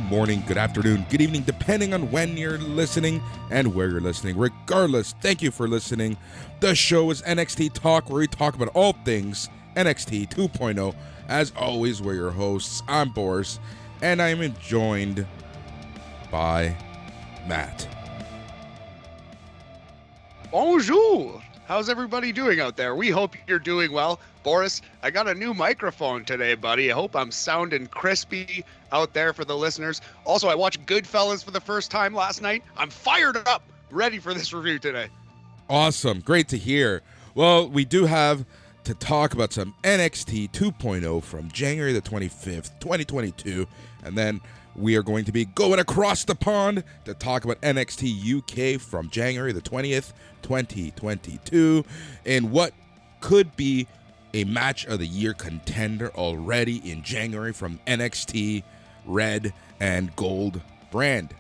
morning, good afternoon, good evening, depending on when you're listening and where you're listening. Regardless, thank you for listening. The show is NXT Talk, where we talk about all things NXT 2.0. As always, we're your hosts. I'm Boris, and I am joined by Matt. Bonjour! How's everybody doing out there? We hope you're doing well. Boris, I got a new microphone today, buddy. I hope I'm sounding crispy out there for the listeners. Also, I watched Goodfellas for the first time last night. I'm fired up, ready for this review today. Awesome. Great to hear. Well, we do have to talk about some NXT 2.0 from January the 25th, 2022. And then we are going to be going across the pond to talk about NXT UK from January the 20th, 2022. And what could be a match of the year contender already in January from NXT Red and Gold brand.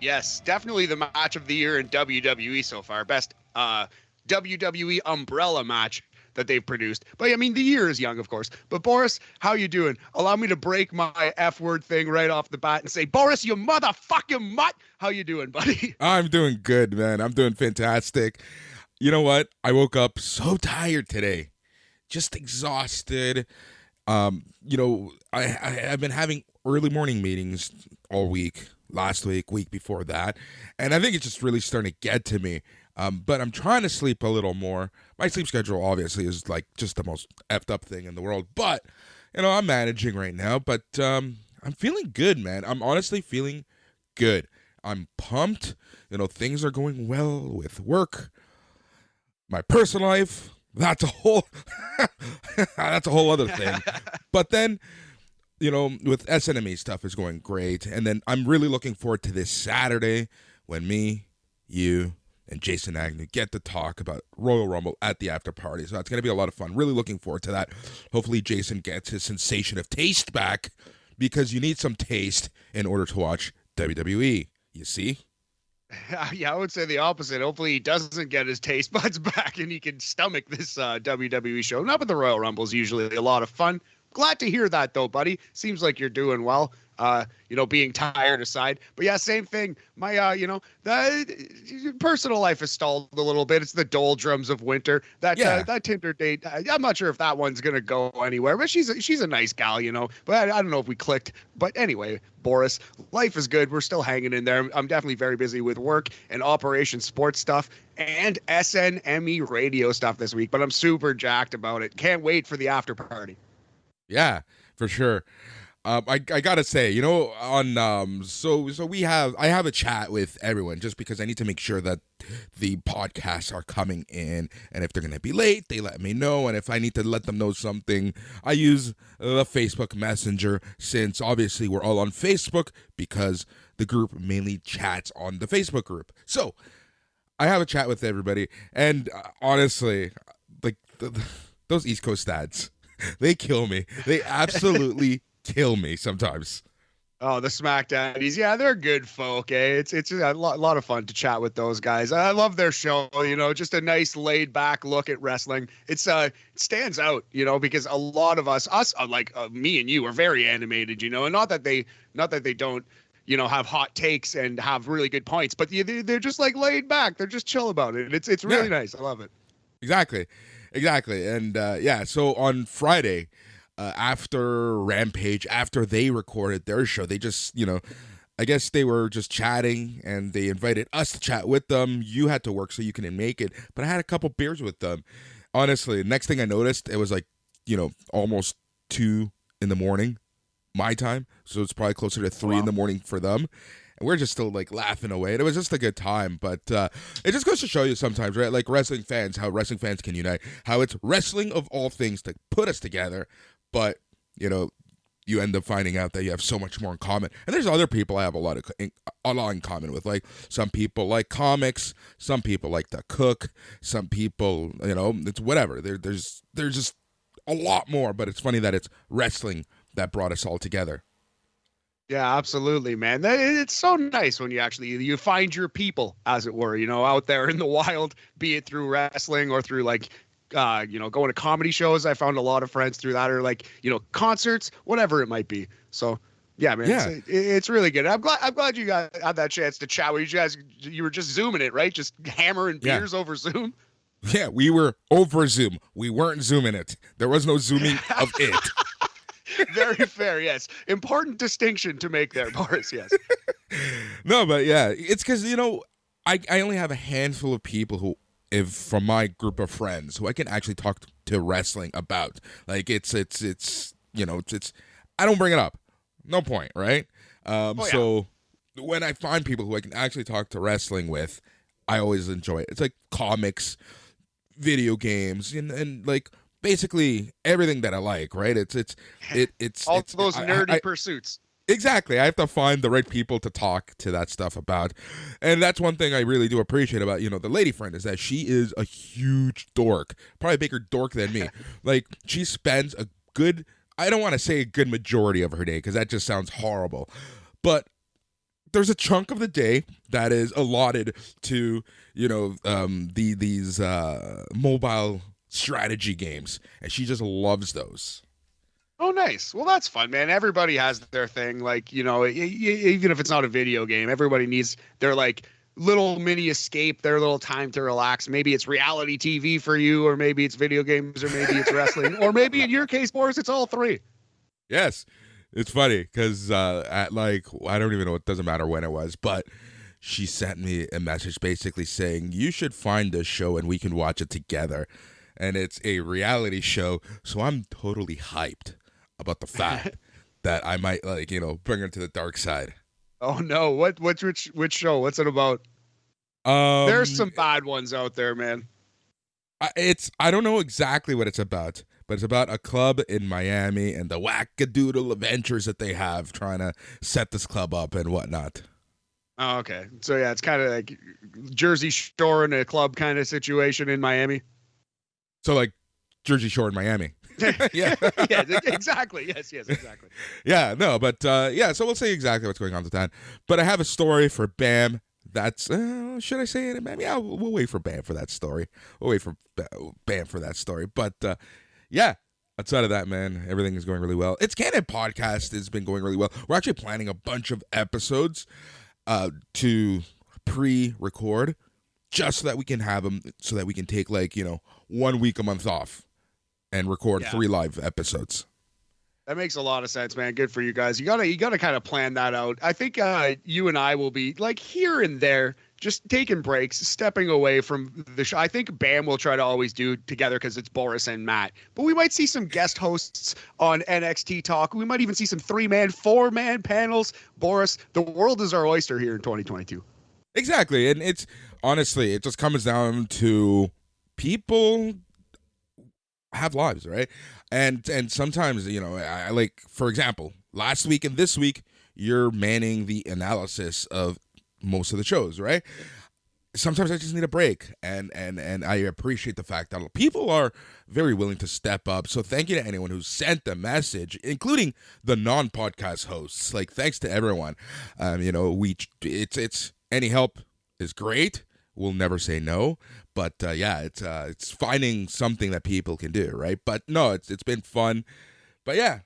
Yes, definitely the match of the year in WWE so far. Best WWE umbrella match that they've produced. But I mean, the year is young, of course. But Boris, how you doing? Allow me to break my F-word thing right off the bat and say, Boris, you motherfucking mutt. How you doing, buddy? I'm doing good, man. I'm doing fantastic. You know what? I woke up so tired today. Just exhausted. I've been having early morning meetings all week, last week before that. And I think it's just really starting to get to me. But I'm trying to sleep a little more. My sleep schedule obviously is like just the most effed up thing in the world. But, I'm managing right now. But I'm feeling good, man. I'm honestly feeling good. I'm pumped. Things are going well with work. My personal life, that's a whole other thing. But then, with SNME stuff is going great. And then I'm really looking forward to this Saturday when me, you, and Jason Agnew get to talk about Royal Rumble at the after party. So it's going to be a lot of fun. Really looking forward to that. Hopefully Jason gets his sensation of taste back, because you need some taste in order to watch WWE. You see? Yeah, I would say the opposite. Hopefully he doesn't get his taste buds back and he can stomach this WWE show. Not but the Royal Rumble is usually a lot of fun. Glad to hear that, though, buddy. Seems like you're doing well. Being tired aside. But yeah, same thing. My, the personal life has stalled a little bit. It's the doldrums of winter. That Tinder date, I'm not sure if that one's going to go anywhere, but she's a nice gal, But I don't know if we clicked. But anyway, Boris, life is good. We're still hanging in there. I'm definitely very busy with work and Operation Sports stuff and SNME radio stuff this week. But I'm super jacked about it. Can't wait for the after party. Yeah, for sure. I gotta say, I have a chat with everyone just because I need to make sure that the podcasts are coming in, and if they're gonna be late, they let me know, and if I need to let them know something, I use the Facebook Messenger, since obviously we're all on Facebook because the group mainly chats on the Facebook group. So I have a chat with everybody, and honestly, like those East Coast dads, they kill me. They absolutely kill me sometimes. Oh, the Smack Daddies. Yeah, they're good folk, eh? It's a lot of fun to chat with those guys. I love their show, just a nice laid back look at wrestling. It stands out, because a lot of us like me and you are very animated, and not that they don't, have hot takes and have really good points, but they're just like laid back. They're just chill about it. It's really nice. I love it. Exactly. And so on Friday, after Rampage, after they recorded their show, they just, I guess they were just chatting, and they invited us to chat with them. You had to work, so you couldn't make it, but I had a couple beers with them. Honestly, next thing I noticed, it was like, almost 2 a.m. my time, so it's probably closer to 3 a.m. for them. And we're just still like laughing away. And it was just a good time. But it just goes to show you sometimes, right? Like wrestling fans, how wrestling fans can unite. How it's wrestling of all things to put us together. But, you end up finding out that you have so much more in common. And there's other people I have a lot in common with. Like some people like comics. Some people like to cook. Some people, it's whatever. There's just a lot more. But it's funny that it's wrestling that brought us all together. Yeah, absolutely, man. It's so nice when you find your people, as it were, out there in the wild, be it through wrestling or through like, going to comedy shows. I found a lot of friends through that, or like, concerts, whatever it might be. So Yeah, man, Yeah, it's really good. I'm glad you guys had that chance to chat. You were just zooming it, right? Just hammering yeah. beers over Zoom. Yeah, we were over Zoom. We weren't zooming it. There was no zooming of it. Very fair. Yes, important distinction to make there, Boris. Yes. No, but yeah, it's because I only have a handful of people who, if from my group of friends, who I can actually talk to wrestling about. Like it's I don't bring it up. No point, right? Oh, yeah. So when I find people who I can actually talk to wrestling with, I always enjoy it. It's like comics, video games, and like basically everything that I like, right? It's All it's those nerdy pursuits. exactly. I have to find the right people to talk to that stuff about. And that's one thing I really do appreciate about, the lady friend is that she is a huge dork. Probably a bigger dork than me. Like she spends a good, I don't want to say a good majority of her day because that just sounds horrible. But there's a chunk of the day that is allotted to, these mobile strategy games, and she just loves those. Oh, nice. Well, that's fun, man. Everybody has their thing. Like, even if it's not a video game, everybody needs their like little mini escape, their little time to relax. Maybe it's reality TV for you, or maybe it's video games, or maybe it's wrestling, or maybe in your case, Boris, it's all three. Yes. It's funny because at like, I don't even know, it doesn't matter when it was, but she sent me a message basically saying, you should find this show and we can watch it together. And it's a reality show, so I'm totally hyped about the fact that I might bring her to the dark side. Oh no! Which show? What's it about? There's some bad ones out there, man. I don't know exactly what it's about, but it's about a club in Miami and the wackadoodle adventures that they have trying to set this club up and whatnot. Oh, okay. So yeah, it's kind of like Jersey Shore in a club kind of situation in Miami. So like Jersey Shore in Miami. Yeah. Yeah, exactly. Yes, exactly. Yeah, no, but so we'll say exactly what's going on with that. But I have a story for Bam. That's should I say it? Yeah, we'll wait for Bam for that story. We'll wait for Bam for that story. But yeah, outside of that, man, everything is going really well. It's Canon podcast has been going really well. We're actually planning a bunch of episodes to pre-record just so that we can have them, so that we can take 1 week a month off and record 3 live episodes. That makes a lot of sense, man. Good for you guys. You gotta kind of plan that out. I think you and I will be like here and there, just taking breaks, stepping away from the show. I think Bam will try to always do together because it's Boris and Matt. But we might see some guest hosts on NXT Talk. We might even see some 3-man, 4-man panels. Boris, the world is our oyster here in 2022. Exactly, and it's honestly, it just comes down to people have lives, right? And sometimes, I like, for example, last week and this week, you're manning the analysis of most of the shows, right? Sometimes I just need a break, and I appreciate the fact that people are very willing to step up. So thank you to anyone who sent the message, including the non-podcast hosts. Like, thanks to everyone. It's any help is great. We'll never say no, but it's finding something that people can do, right? But no, it's been fun. But yeah,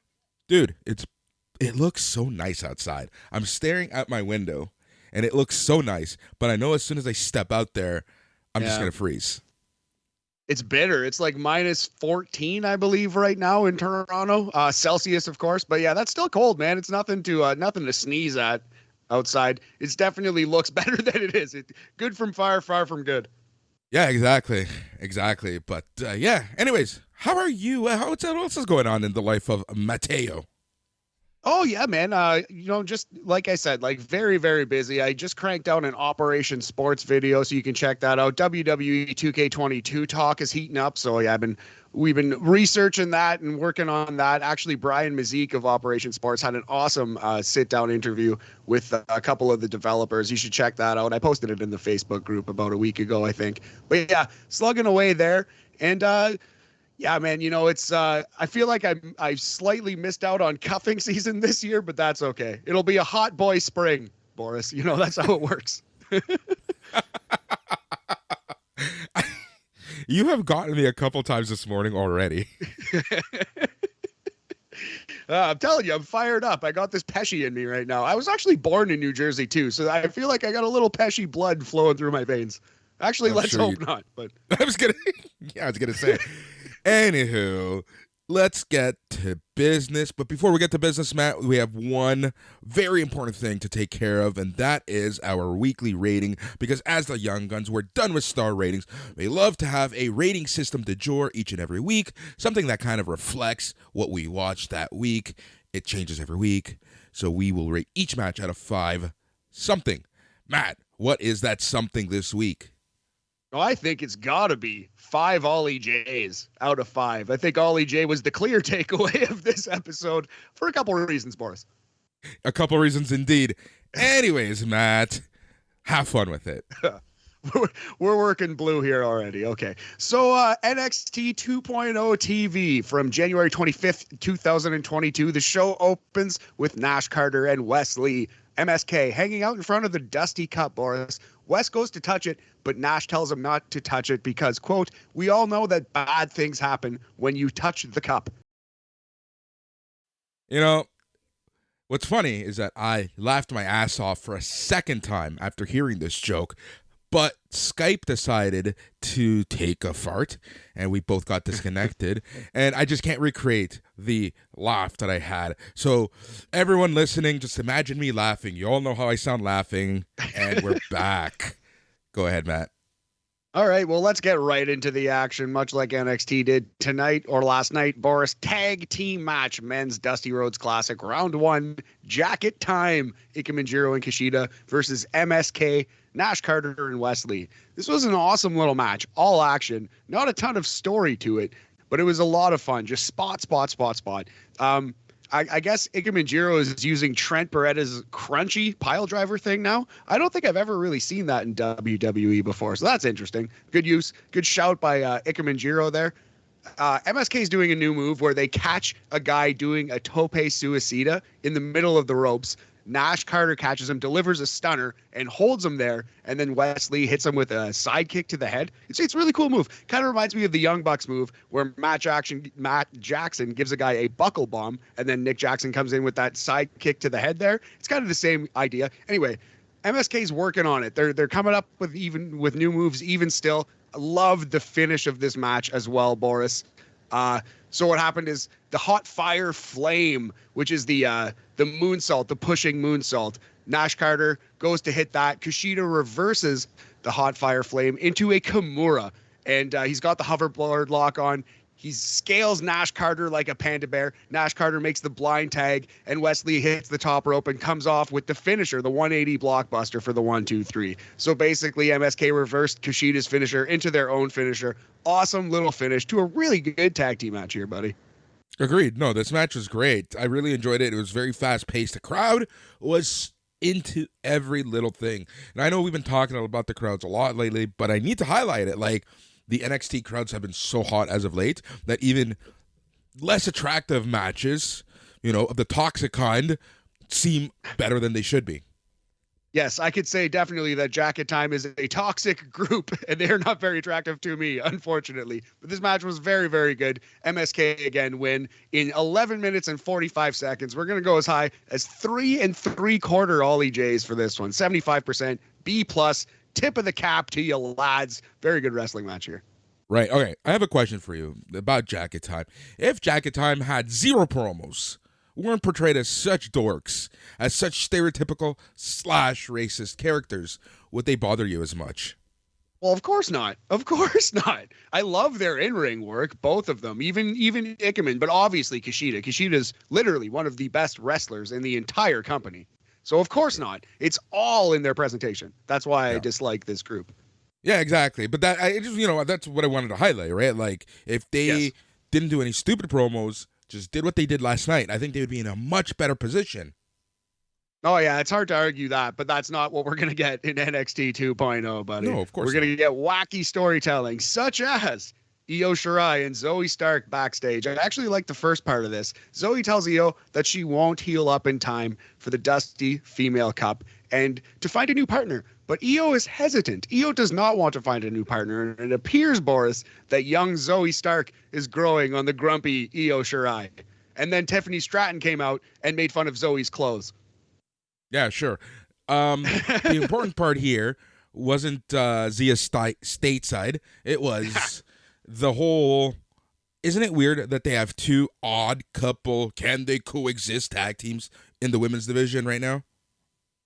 dude, it looks so nice outside. I'm staring out my window, and it looks so nice. But I know as soon as I step out there, I'm just gonna freeze. It's bitter. It's like -14, I believe, right now in Toronto, Celsius, of course. But yeah, that's still cold, man. It's nothing to sneeze at. Outside, it definitely looks better than it is. Good from far from good. Yeah, exactly. But yeah. Anyways, how are you? What else is going on in the life of Mateo? Oh yeah, man. Just like I said, like very, very busy. I just cranked out an Operation Sports video, so you can check that out. WWE 2K22 talk is heating up. So yeah, we've been researching that and working on that. Actually, Brian Mazik of Operation Sports had an awesome sit-down interview with a couple of the developers. You should check that out. I posted it in the Facebook group about a week ago, I think. But yeah, slugging away there. And yeah, man, it's I feel like I slightly missed out on cuffing season this year, but that's okay. It'll be a hot boy spring, Boris. That's how it works. You have gotten me a couple times this morning already. I'm telling you, I'm fired up. I got this Pesci in me right now. I was actually born in New Jersey too, so I feel like I got a little Pesci blood flowing through my veins. Actually, let's hope not. But I was gonna say. Anywho, let's get to business. But before we get to business, Matt, we have one very important thing to take care of, and that is our weekly rating. Because as the Young Guns, we're done with star ratings. We love to have a rating system de jour each and every week, something that kind of reflects what we watched that week. It changes every week, so we will rate each match out of 5 something. Matt, what is that something this week? Oh, I think it's got to be 5 OllieJayys out of 5. I think OllieJayy was the clear takeaway of this episode for a couple of reasons, Boris. A couple of reasons indeed. Anyways, Matt, have fun with it. We're working blue here already. Okay. So NXT 2.0 TV from January 25th, 2022. The show opens with Nash Carter and Wesley MSK hanging out in front of the Dusty Cup, Boris. Wes goes to touch it, but Nash tells him not to touch it because, quote, we all know that bad things happen when you touch the cup. You know, what's funny is that I laughed my ass off for a second time after hearing this joke, but Skype decided to take a fart, and we both got disconnected, and I just can't recreate the laugh that I had. So everyone listening, just imagine me laughing. You all know how I sound laughing, and we're back. Go ahead, Matt. All right, well, let's get right into the action, much like NXT did tonight or last night. Boris, tag team match, men's Dusty Rhodes Classic, round 1, jacket time. Ike Manjiro and Kushida versus MSK, Nash Carter and Wesley. This was an awesome little match, all action, not a ton of story to it, but it was a lot of fun. Just spot. I guess Ike Manjiro is using Trent Beretta's crunchy pile driver thing now. I don't think I've ever really seen that in WWE before, so that's interesting. Good use, good shout by Ike Manjiro there. MSK is doing a new move where they catch a guy doing a tope suicida in the middle of the ropes. Nash Carter catches him, delivers a stunner, and holds him there. And then Wesley hits him with a side kick to the head. It's a really cool move. Kind of reminds me of the Young Bucks move where Matt Jackson gives a guy a buckle bomb, and then Nick Jackson comes in with that side kick to the head there. It's kind of the same idea. Anyway, MSK's working on it. They're coming up with new moves even still. I love the finish of this match as well, Boris. So what happened is the hot fire flame, which is the moonsault, the pushing moonsault. Nash Carter goes to hit that. Kushida reverses the hot fire flame into a Kimura, and he's got the hoverboard lock on. He scales Nash Carter like a panda bear. Nash Carter makes the blind tag, and Wesley hits the top rope and comes off with the finisher, the 180 blockbuster for the 1-2-3. So basically, MSK reversed Kushida's finisher into their own finisher. Awesome little finish to a really good tag team match here, buddy. Agreed. No, this match was great. I really enjoyed it. It was very fast-paced. The crowd was into every little thing. And I know we've been talking about the crowds a lot lately, but I need to highlight it. Like, the NXT crowds have been so hot as of late that even less attractive matches, of the toxic kind, seem better than they should be. Yes, I could say definitely that Jacket Time is a toxic group, and they're not very attractive to me, unfortunately. But this match was very, very good. MSK again win in 11 minutes and 45 seconds. We're going to go as high as 3 3/4 OllieJayys for this one. 75%, B+, tip of the cap to you lads. Very good wrestling match here. Right. Okay. I have a question for you about Jacket Time. If Jacket Time had 0 promos, weren't portrayed as such dorks, as such stereotypical / racist characters, would they bother you as much? Well, of course not. Of course not. I love their in-ring work, both of them, even Ikemen, but obviously Kushida. Kushida's literally one of the best wrestlers in the entire company. So of course not. It's all in their presentation. That's why I dislike this group. Yeah, exactly. But that I just that's what I wanted to highlight, right? Like if they didn't do any stupid promos, just did what they did last night, I think they would be in a much better position. Oh, yeah, it's hard to argue that, but that's not what we're going to get in NXT 2.0, buddy. No, of course we're going to get wacky storytelling, such as Io Shirai and Zoe Stark backstage. I actually like the first part of this. Zoe tells Io that she won't heal up in time for the Dusty Female Cup and to find a new partner. But Io is hesitant. Io does not want to find a new partner. And it appears, Boris, that young Zoe Stark is growing on the grumpy Io Shirai. And then Tiffany Stratton came out and made fun of Zoe's clothes. Yeah, sure. The important part here wasn't Zia's stateside. It was the whole. Isn't it weird that they have two odd couple, can they coexist tag teams in the women's division right now?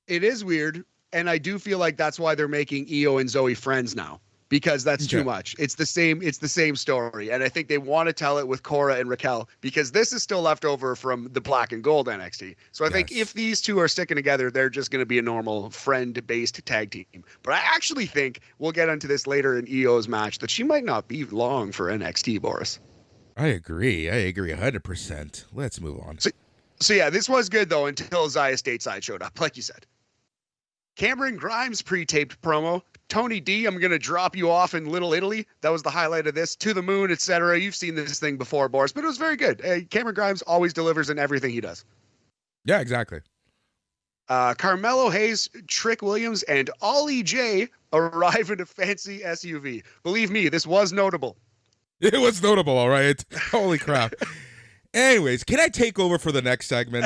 It is weird, and I do feel like that's why they're making Io and Zoe friends now, because that's too much. It's the same story, and I think they want to tell it with Cora and Raquel, because this is still left over from the Black and Gold NXT. So I think if these two are sticking together, they're just going to be a normal friend-based tag team. But I actually think, we'll get into this later in Io's match, that she might not be long for NXT, Boris. I agree 100%. Let's move on. So yeah, this was good, though, until Zia Stateside showed up, like you said. Cameron Grimes pre-taped promo. Tony D, I'm going to drop you off in Little Italy. That was the highlight of this. To the moon, etc. You've seen this thing before, Boris, but it was very good. Cameron Grimes always delivers in everything he does. Yeah, exactly. Carmelo Hayes, Trick Williams, and OllieJayy arrive in a fancy SUV. Believe me, this was notable. It was notable, all right. Holy crap. Anyways, can I take over for the next segment?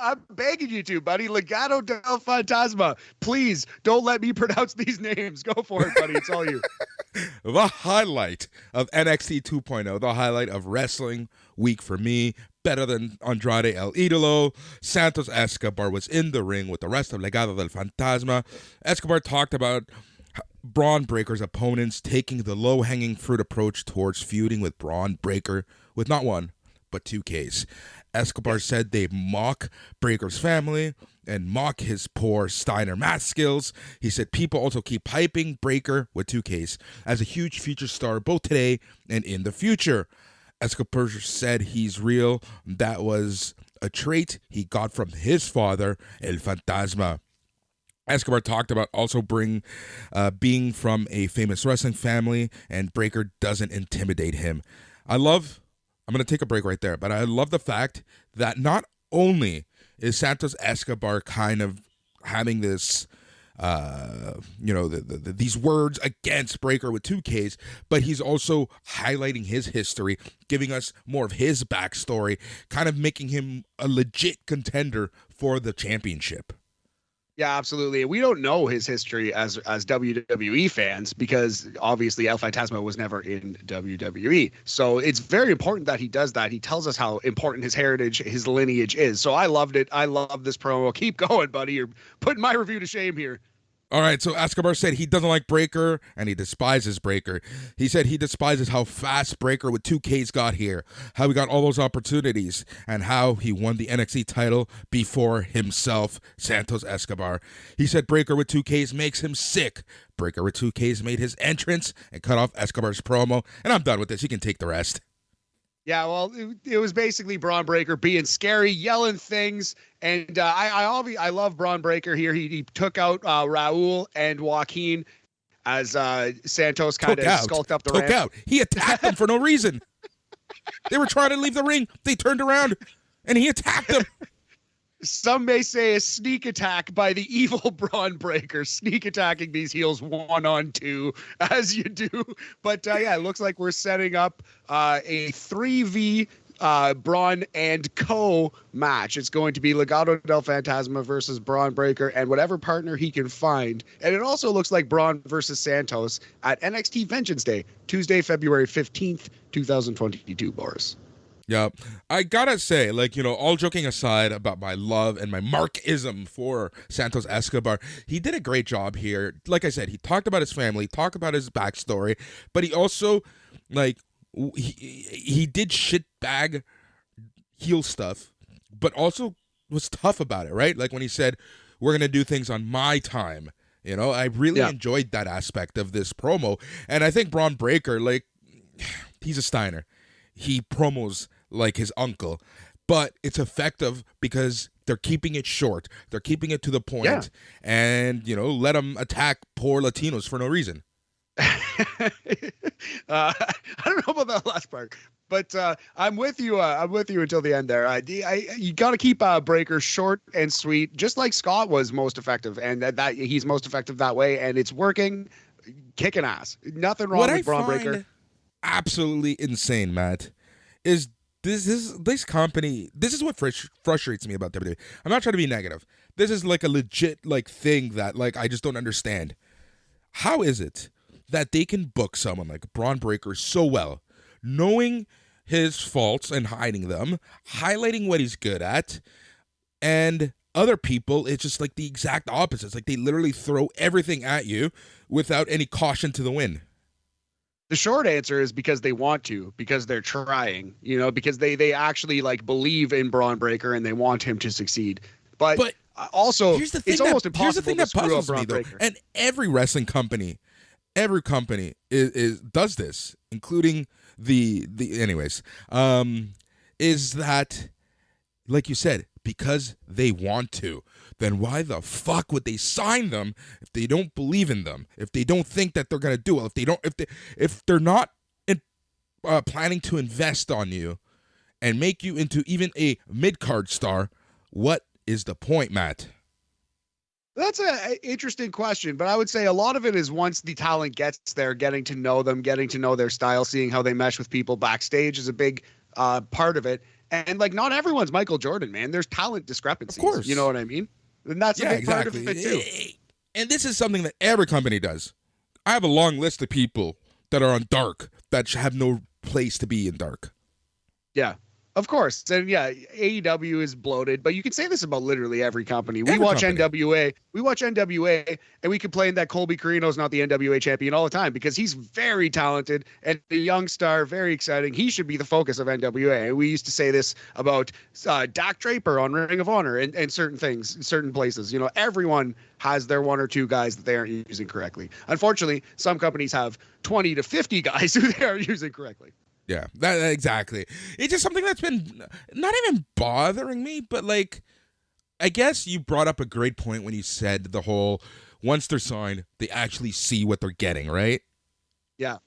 I'm begging you to, buddy. Legado del Fantasma. Please, don't let me pronounce these names. Go for it, buddy. It's all you. The highlight of NXT 2.0, the highlight of Wrestling Week for me, better than Andrade El Idolo. Santos Escobar was in the ring with the rest of Legado del Fantasma. Escobar talked about Braun Breaker's opponents taking the low-hanging fruit approach towards feuding with Braun Breaker with not one, but 2Ks. Escobar said they mock Breaker's family and mock his poor Steiner math skills. He said people also keep hyping Breaker with 2Ks as a huge future star both today and in the future. Escobar said he's real. That was a trait he got from his father, El Fantasma. Escobar talked about also being from a famous wrestling family, and Breaker doesn't intimidate him. I'm going to take a break right there, but I love the fact that not only is Santos Escobar kind of having this, these words against Breaker with 2Ks, but he's also highlighting his history, giving us more of his backstory, kind of making him a legit contender for the championship. Yeah, absolutely. We don't know his history as WWE fans because obviously El Fantasma was never in WWE. So it's very important that he does that. He tells us how important his heritage, his lineage is. So I loved it. I love this promo. Keep going, buddy. You're putting my review to shame here. All right, so Escobar said he doesn't like Breaker and he despises Breaker. He said he despises how fast Breaker with 2Ks got here, how he got all those opportunities, and how he won the NXT title before himself, Santos Escobar. He said Breaker with 2Ks makes him sick. Breaker with 2Ks made his entrance and cut off Escobar's promo, and I'm done with this. You can take the rest. Yeah, well, it was basically Braun Breaker being scary, yelling things, and I love Braun Breaker here. He took out Raul and Joaquin as Santos kind of skulked up the ramp. He attacked them for no reason. They were trying to leave the ring. They turned around, and he attacked them. Some may say a sneak attack by the evil Braun Breaker, sneak attacking these heels 1-on-2 as you do. But yeah, it looks like we're setting up a 3v Braun and Co match. It's going to be Legado del Fantasma versus Braun Breaker and whatever partner he can find. And it also looks like Braun versus Santos at NXT Vengeance Day, Tuesday, February 15th, 2022, Boris. Yeah, I gotta say, all joking aside about my love and my Markism for Santos Escobar, he did a great job here. Like I said, he talked about his family, talked about his backstory, but he also, he did shitbag heel stuff, but also was tough about it, right? Like when he said, we're gonna do things on my time. I really enjoyed that aspect of this promo, and I think Braun Breaker, he's a Steiner. He promos like his uncle, but it's effective because they're keeping it short. They're keeping it to the point, and let them attack poor Latinos for no reason. I don't know about that last part, but I'm with you. I'm with you until the end there. You got to keep Breaker short and sweet, just like Scott was most effective, and that he's most effective that way, and it's working, kicking ass. Nothing wrong with Braun Breaker. Absolutely insane, Matt, is this company. This is what frustrates me about WWE. I'm not trying to be negative. This is like a legit like thing that like I just don't understand. How is it that they can book someone like Braun Breaker so well, knowing his faults and hiding them, highlighting what he's good at, and other people, it's just like the exact opposite. It's like they literally throw everything at you without any caution to the wind. The short answer is because they want to, because they're trying, because they actually like believe in Braun Breaker and they want him to succeed. But also, it's almost impossible to screw up Braun Breaker. And every wrestling company, is does this, including the anyways, is that, like you said, because they want to, then why the fuck would they sign them if they don't believe in them? If they don't think that they're gonna do well? If they're not planning to invest on you and make you into even a mid-card star, what is the point, Matt? That's an interesting question, but I would say a lot of it is once the talent gets there, getting to know them, getting to know their style, seeing how they mesh with people backstage is a big part of it. And like, not everyone's Michael Jordan, man. There's talent discrepancies. Of course. You know what I mean? And that's a big part of it too. And this is something that every company does. I have a long list of people that are on dark that have no place to be in dark. Yeah. Of course. And yeah, AEW is bloated, but you can say this about literally every company. We watch NWA and we complain that Colby Carino is not the NWA champion all the time because he's very talented and a young star, very exciting. He should be the focus of NWA. And we used to say this about Dak Draper on Ring of Honor and certain things, certain places. Everyone has their one or two guys that they aren't using correctly. Unfortunately, some companies have 20 to 50 guys who they aren't using correctly. Yeah, that exactly. It's just something that's been not even bothering me, but like, I guess you brought up a great point when you said the whole, once they're signed, they actually see what they're getting, right? Yeah.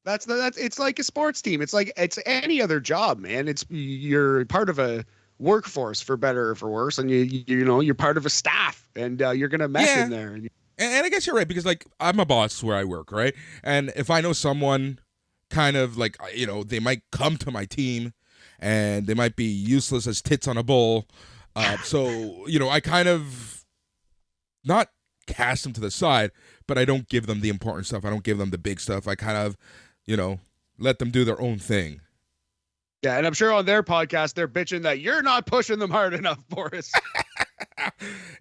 That's it's like a sports team. It's like it's any other job, man. You're part of a workforce, for better or for worse, and you're part of a staff, and you're gonna mesh in there. And I guess you're right, because like I'm a boss where I work, right? And if I know someone kind of like, they might come to my team and they might be useless as tits on a bull. So, I kind of not cast them to the side, but I don't give them the important stuff. I don't give them the big stuff. I kind of, let them do their own thing. Yeah, and I'm sure on their podcast, they're bitching that you're not pushing them hard enough, Boris.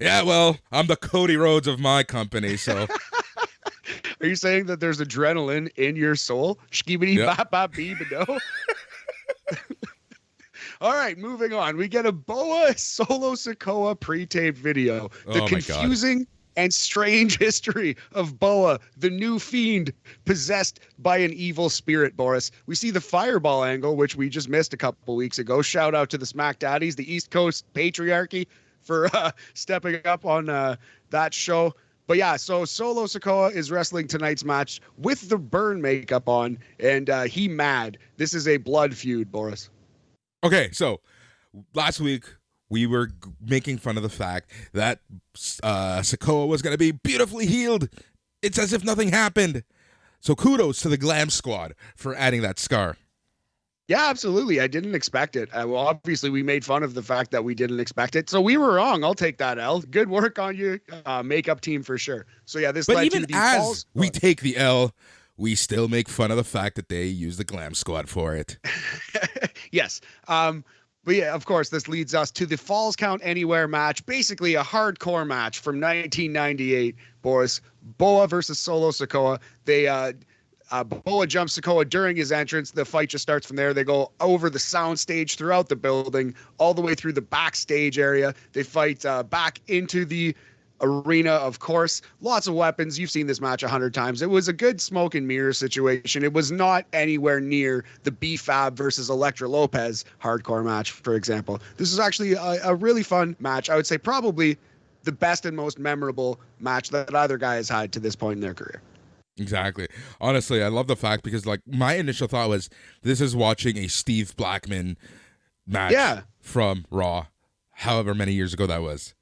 Yeah, well, I'm the Cody Rhodes of my company, so... Are you saying that there's adrenaline in your soul? Shkibidi bop bop beep no. All right, moving on. We get a Boa Solo Sikoa pre-taped video. The confusing and strange history of Boa, the new fiend possessed by an evil spirit, Boris. We see the fireball angle, which we just missed a couple weeks ago. Shout out to the Smack Daddies, the East Coast patriarchy, for stepping up on that show. But yeah, so Solo Sikoa is wrestling tonight's match with the burn makeup on, and he mad. This is a blood feud, Boris. Okay, so last week we were making fun of the fact that Sikoa was going to be beautifully healed. It's as if nothing happened. So kudos to the Glam Squad for adding that scar. Yeah, absolutely. I didn't expect it. Well, obviously, we made fun of the fact that we didn't expect it. So we were wrong. I'll take that L. Good work on your makeup team for sure. So yeah, this. But led even to the as we take the L, we still make fun of the fact that they use the Glam Squad for it. Yes. But yeah, of course, this leads us to the Falls Count Anywhere match. Basically, a hardcore match from 1998. Boris, Boa versus Solo Sikoa. Boa jumps Sikoa during his entrance. The fight just starts from there. They go over the sound stage throughout the building, all the way through the backstage area. They fight back into the arena, of course. Lots of weapons. You've seen this match 100 times. It was a good smoke and mirror situation. It was not anywhere near the B-Fab versus Elektra Lopez hardcore match, for example. This is actually a really fun match. I would say probably the best and most memorable match that either guy has had to this point in their career. Exactly. Honestly, I love the fact because like my initial thought was this is watching a Steve Blackman match from Raw, however many years ago that was.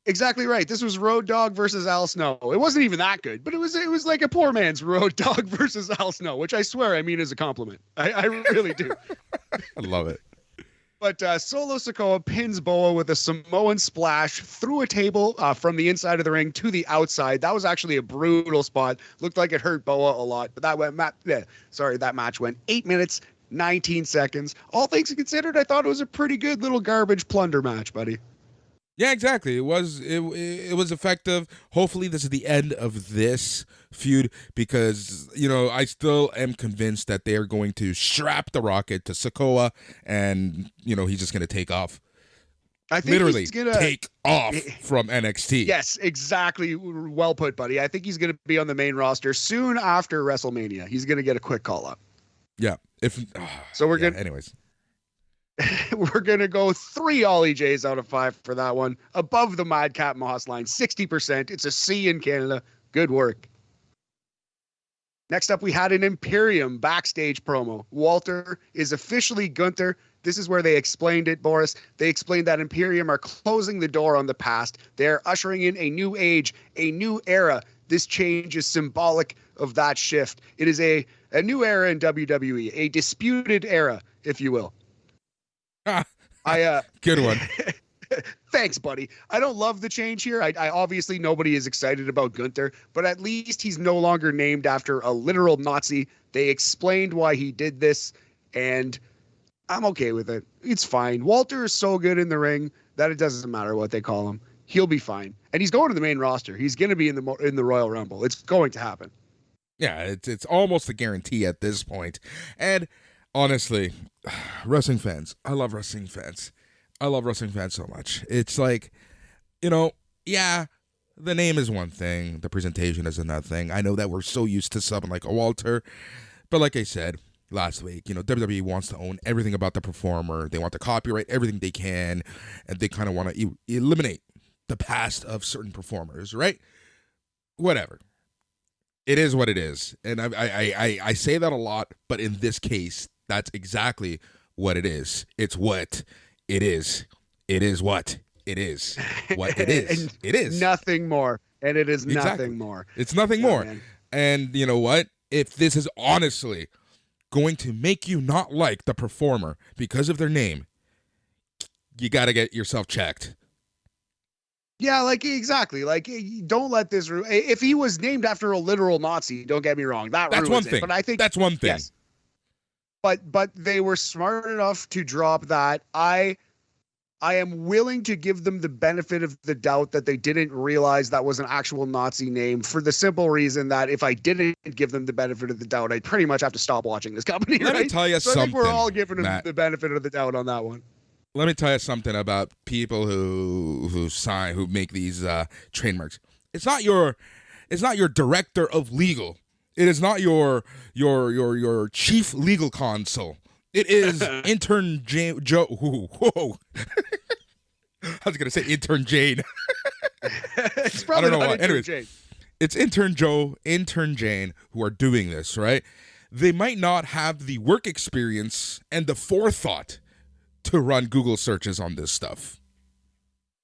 Exactly right. This was Road Dogg versus Al Snow. It wasn't even that good, but it was like a poor man's Road Dogg versus Al Snow, which I swear I mean as a compliment. I really do. I love it. But Solo Sikoa pins Boa with a Samoan splash through a table from the inside of the ring to the outside. That was actually a brutal spot. Looked like it hurt Boa a lot, but that match went 8 minutes, 19 seconds. All things considered, I thought it was a pretty good little garbage plunder match, buddy. Yeah, exactly. It was effective. Hopefully, this is the end of this feud because I still am convinced that they are going to strap the rocket to Sikoa, and he's just going to take off. I think literally he's gonna take off from NXT. Yes, exactly. Well put, buddy. I think he's going to be on the main roster soon after WrestleMania. He's going to get a quick call up. Yeah. So we're gonna. Anyways. We're going to go 3 OllieJayys out of 5 for that one. Above the Madcap Moss line, 60%. It's a C in Canada. Good work. Next up, we had an Imperium backstage promo. Walter is officially Gunther. This is where they explained it, Boris. They explained that Imperium are closing the door on the past. They're ushering in a new age, a new era. This change is symbolic of that shift. It is a new era in WWE, a disputed era, if you will. Good one. Thanks, buddy. I don't love the change here. I obviously nobody is excited about Gunther, but at least he's no longer named after a literal Nazi. They explained why he did this, and I'm okay with it. It's fine. Walter is so good in the ring that it doesn't matter what they call him. He'll be fine, and he's going to the main roster. He's going to be in the Royal Rumble. It's going to happen. Yeah, it's almost a guarantee at this point, and. Honestly, wrestling fans, I love wrestling fans. I love wrestling fans so much. It's like, yeah, the name is one thing. The presentation is another thing. I know that we're so used to something like a Walter. But like I said last week, WWE wants to own everything about the performer. They want to copyright everything they can. And they kind of want to eliminate the past of certain performers, right? Whatever. It is what it is. And I say that a lot, but in this case, that's exactly what it is. It's what it is. It is what it is. What it is. It is. Nothing more. And it is exactly. Nothing more. It's nothing more. Man. And you know what? If this is honestly going to make you not like the performer because of their name, you got to get yourself checked. Yeah, exactly. Don't let this ruin. If he was named after a literal Nazi, don't get me wrong. That's one thing. But I think that's one thing. Yes. But they were smart enough to drop that. I am willing to give them the benefit of the doubt that they didn't realize that was an actual Nazi name, for the simple reason that if I didn't give them the benefit of the doubt, I'd pretty much have to stop watching this company. Let me tell you something. I think we're all giving them Matt, the benefit of the doubt on that one. Let me tell you something about people who make these trademarks. It's not your director of legal. It is not your chief legal counsel. It is intern Joe. Whoa. I was gonna say intern Jane. It's probably I don't know not why. Anyways, Jane. It's intern Joe, intern Jane who are doing this, right? They might not have the work experience and the forethought to run Google searches on this stuff.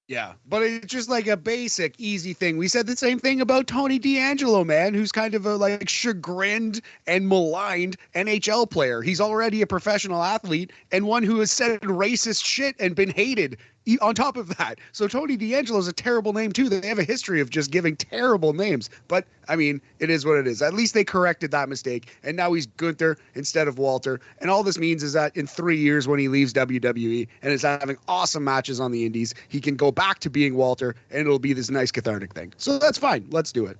Yeah, but it's just like a basic, easy thing. We said the same thing about Tony D'Angelo, man, who's kind of a chagrined and maligned NHL player. He's already a professional athlete and one who has said racist shit and been hated on top of that. So Tony D'Angelo is a terrible name too. They have a history of just giving terrible names. But I mean, it is what it is. At least they corrected that mistake. And now he's Gunther instead of Walter. And all this means is that in 3 years when he leaves WWE and is having awesome matches on the indies, he can go back to being Walter and it'll be this nice cathartic thing. So that's fine. Let's do it.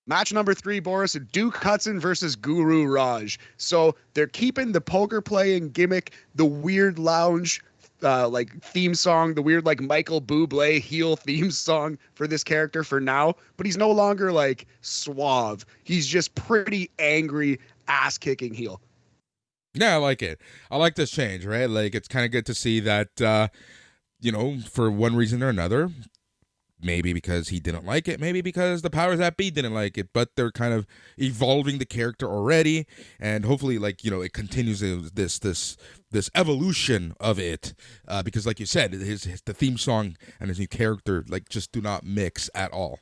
Match number 3, Boris, Duke Hudson versus Guru Raj. So they're keeping the poker playing gimmick, the weird lounge theme song, the weird Michael Bublé heel theme song for this character for now, but he's no longer suave. He's just pretty angry, ass-kicking heel. Yeah, I like it. I like this change, right? It's kind of good to see that, for one reason or another, maybe because he didn't like it, maybe because the powers that be didn't like it, but they're kind of evolving the character already, and hopefully, it continues this evolution of it, because like you said, the theme song and his new character just do not mix at all.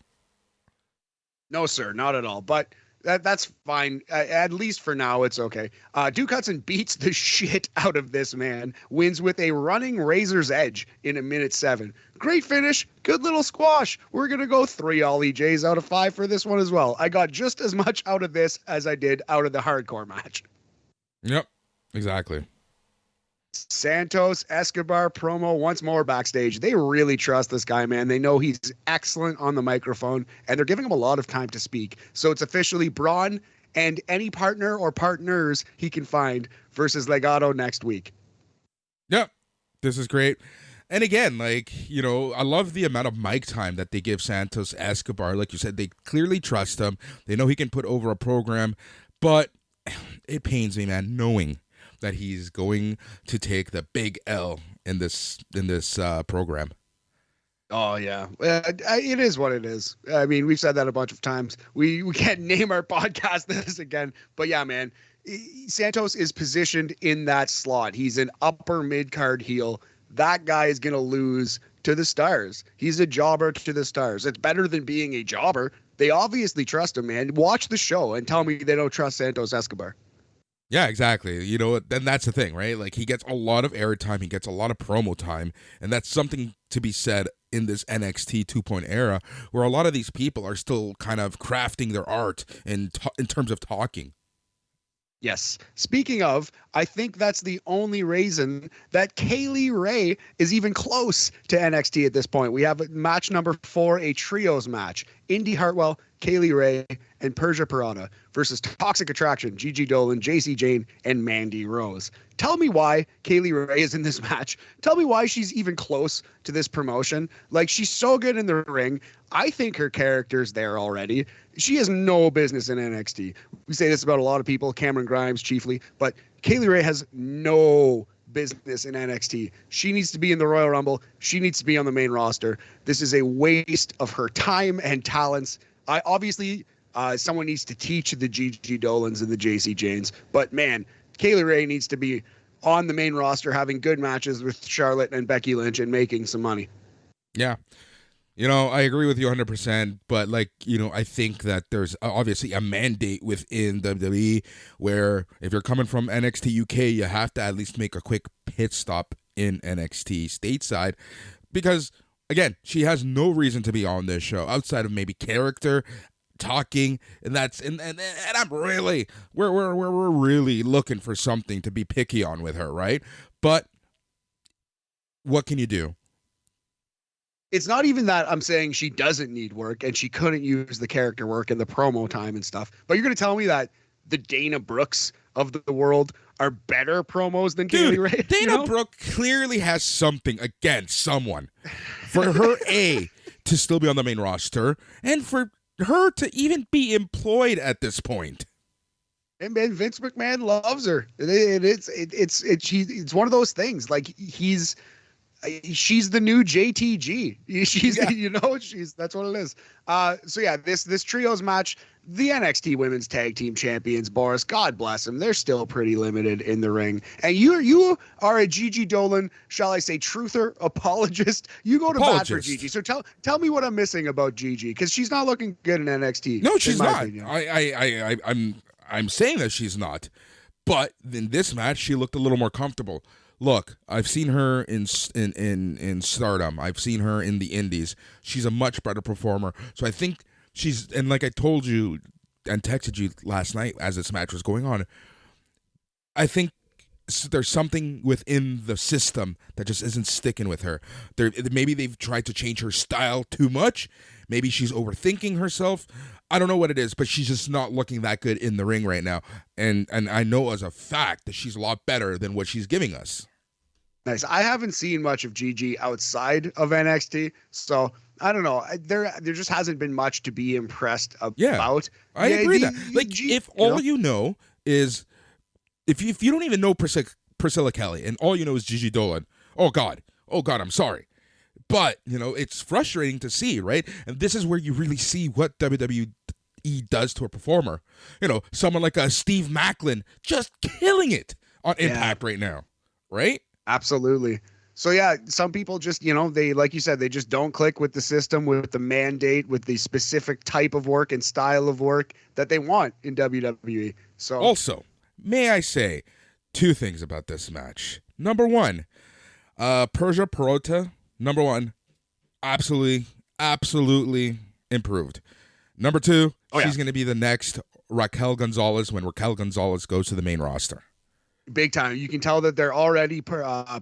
No, sir, not at all. But That's fine. At least for now, it's okay. Duke Hudson beats the shit out of this man, wins with a running razor's edge in 1:07. Great finish, good little squash. We're going to go 3 OllieJayys out of 5 for this one as well. I got just as much out of this as I did out of the hardcore match. Yep, exactly. Santos Escobar promo once more backstage. They really trust this guy, man. They know he's excellent on the microphone, and they're giving him a lot of time to speak. So it's officially Braun and any partner or partners he can find versus Legado next week. Yep, this is great. And again, like, you know, I love the amount of mic time that they give Santos Escobar. Like you said, they clearly trust him. They know he can put over a program, but it pains me, man, knowing that he's going to take the big L in this program. Oh yeah, it is what it is. I mean, we've said that a bunch of times. We can't name our podcast this again, but yeah, man, Santos is positioned in that slot. He's an upper mid card heel. That guy is gonna lose to the Stars. He's a jobber to the Stars. It's better than being a jobber. They obviously trust him, man. Watch the show and tell me they don't trust Santos Escobar. Yeah, exactly. You know, then that's the thing, right? Like, he gets a lot of airtime, he gets a lot of promo time, and that's something to be said in this NXT 2.0 era, where a lot of these people are still kind of crafting their art in terms of talking. Yes. Speaking of, I think that's the only reason that Kaylee Ray is even close to NXT at this point. We have match number 4, a trios match. Indy Hartwell, Kaylee Ray, and Persia Pirotta versus Toxic Attraction, Gigi Dolan, JC Jane, and Mandy Rose. Tell me why Kaylee Ray is in this match. Tell me why she's even close to this promotion. Like, she's so good in the ring. I think her character's there already. She has no business in NXT. We say this about a lot of people, Cameron Grimes chiefly, but Kaylee Ray has no business in NXT. She needs to be in the Royal Rumble. She needs to be on the main roster. This is a waste of her time and talents. Someone needs to teach the Gigi Dolans and the JC Janes, but man, Kaylee Ray needs to be on the main roster, having good matches with Charlotte and Becky Lynch and making some money. Yeah. You know, I agree with you 100%, but, like, you know, I think that there's obviously a mandate within WWE where if you're coming from NXT UK, you have to at least make a quick pit stop in NXT stateside because, again, she has no reason to be on this show outside of maybe character, talking, and I'm really, we're really looking for something to be picky on with her, right? But what can you do? It's not even that I'm saying she doesn't need work and she couldn't use the character work and the promo time and stuff. But you're going to tell me that the Dana Brooks of the world are better promos than Kaylee Ray? Dana Brooke clearly has something against someone. For her, to still be on the main roster and for her to even be employed at this point. And man, Vince McMahon loves her. It's one of those things. Like she's the new JTG. That's what it is. So yeah, this trios match, the NXT Women's Tag Team Champions, Boris, God bless them, they're still pretty limited in the ring. And you are a Gigi Dolan, shall I say, truther, apologist. You go to bat for Gigi. So tell me what I'm missing about Gigi, because she's not looking good in NXT. No, she's not. I'm saying that she's not. But in this match, she looked a little more comfortable. Look, I've seen her in Stardom. I've seen her in the Indies. She's a much better performer. So I think and like I told you and texted you last night as this match was going on, I think there's something within the system that just isn't sticking with her. Maybe they've tried to change her style too much. Maybe she's overthinking herself. I don't know what it is, but she's just not looking that good in the ring right now. And I know as a fact that she's a lot better than what she's giving us. Nice. I haven't seen much of Gigi outside of NXT, so I don't know. There just hasn't been much to be impressed about. Yeah, I agree that. Like, if all you know is, if you don't even know Priscilla Kelly and all you know is Gigi Dolan, oh God, I'm sorry. But, you know, it's frustrating to see, right? And this is where you really see what WWE does to a performer. You know, someone like Steve Macklin just killing it on Impact right now, right? Absolutely. So yeah, some people just, they, like you said, they just don't click with the system, with the mandate, with the specific type of work and style of work that they want in WWE. So Also, may I say two things about this match. Number one, Persia Perota, number one, absolutely improved. Number two, she's going to be the next Raquel Gonzalez when Raquel Gonzalez goes to the main roster. Big time. You can tell that they're already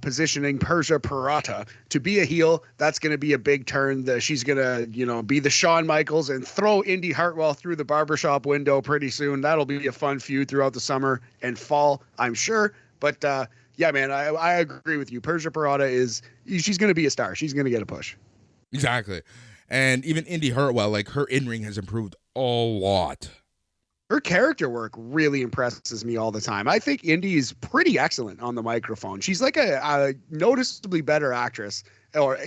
positioning Persia Pirotta to be a heel. That's going to be a big turn. She's going to, be the Shawn Michaels and throw Indy Hartwell through the barbershop window pretty soon. That'll be a fun feud throughout the summer and fall, I'm sure. But yeah, man, I agree with you. Persia Pirotta she's going to be a star. She's going to get a push. Exactly. And even Indy Hartwell, like her in-ring has improved a lot. Her character work really impresses me all the time. I think Indy is pretty excellent on the microphone. She's like a noticeably better actress or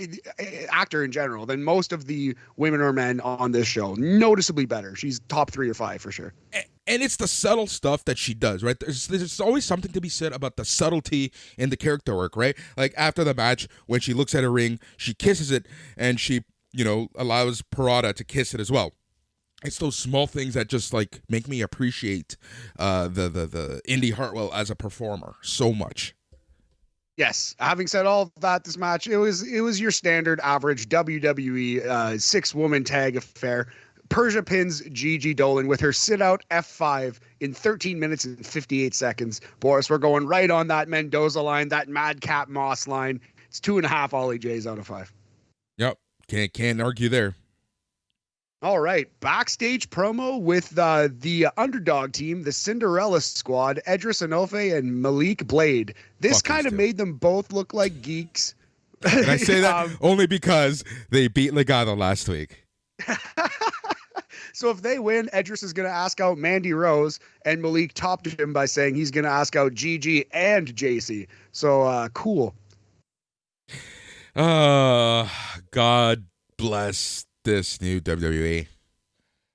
actor in general than most of the women or men on this show. Noticeably better. She's top 3 or 5 for sure. And it's the subtle stuff that she does, right? There's always something to be said about the subtlety in the character work, right? Like after the match, when she looks at her ring, she kisses it, and she, allows Pirotta to kiss it as well. It's those small things that just like make me appreciate the Indy Hartwell as a performer so much. Yes. Having said all of that, this match, it was your standard average WWE 6-woman tag affair. Persia pins Gigi Dolan with her sit-out F5 in 13 minutes and 58 seconds. Boris, we're going right on that Mendoza line, that Madcap Moss line. It's 2.5 OllieJayys out of 5. Yep. Can't argue there. All right, backstage promo with the underdog team, the Cinderella Squad, Edris Enofe and Malik Blade. This kind of made them both look like geeks. And I say that only because they beat Legado last week. So if they win, Edris is going to ask out Mandy Rose, and Malik topped him by saying he's going to ask out Gigi and JC. So cool. God bless this new WWE.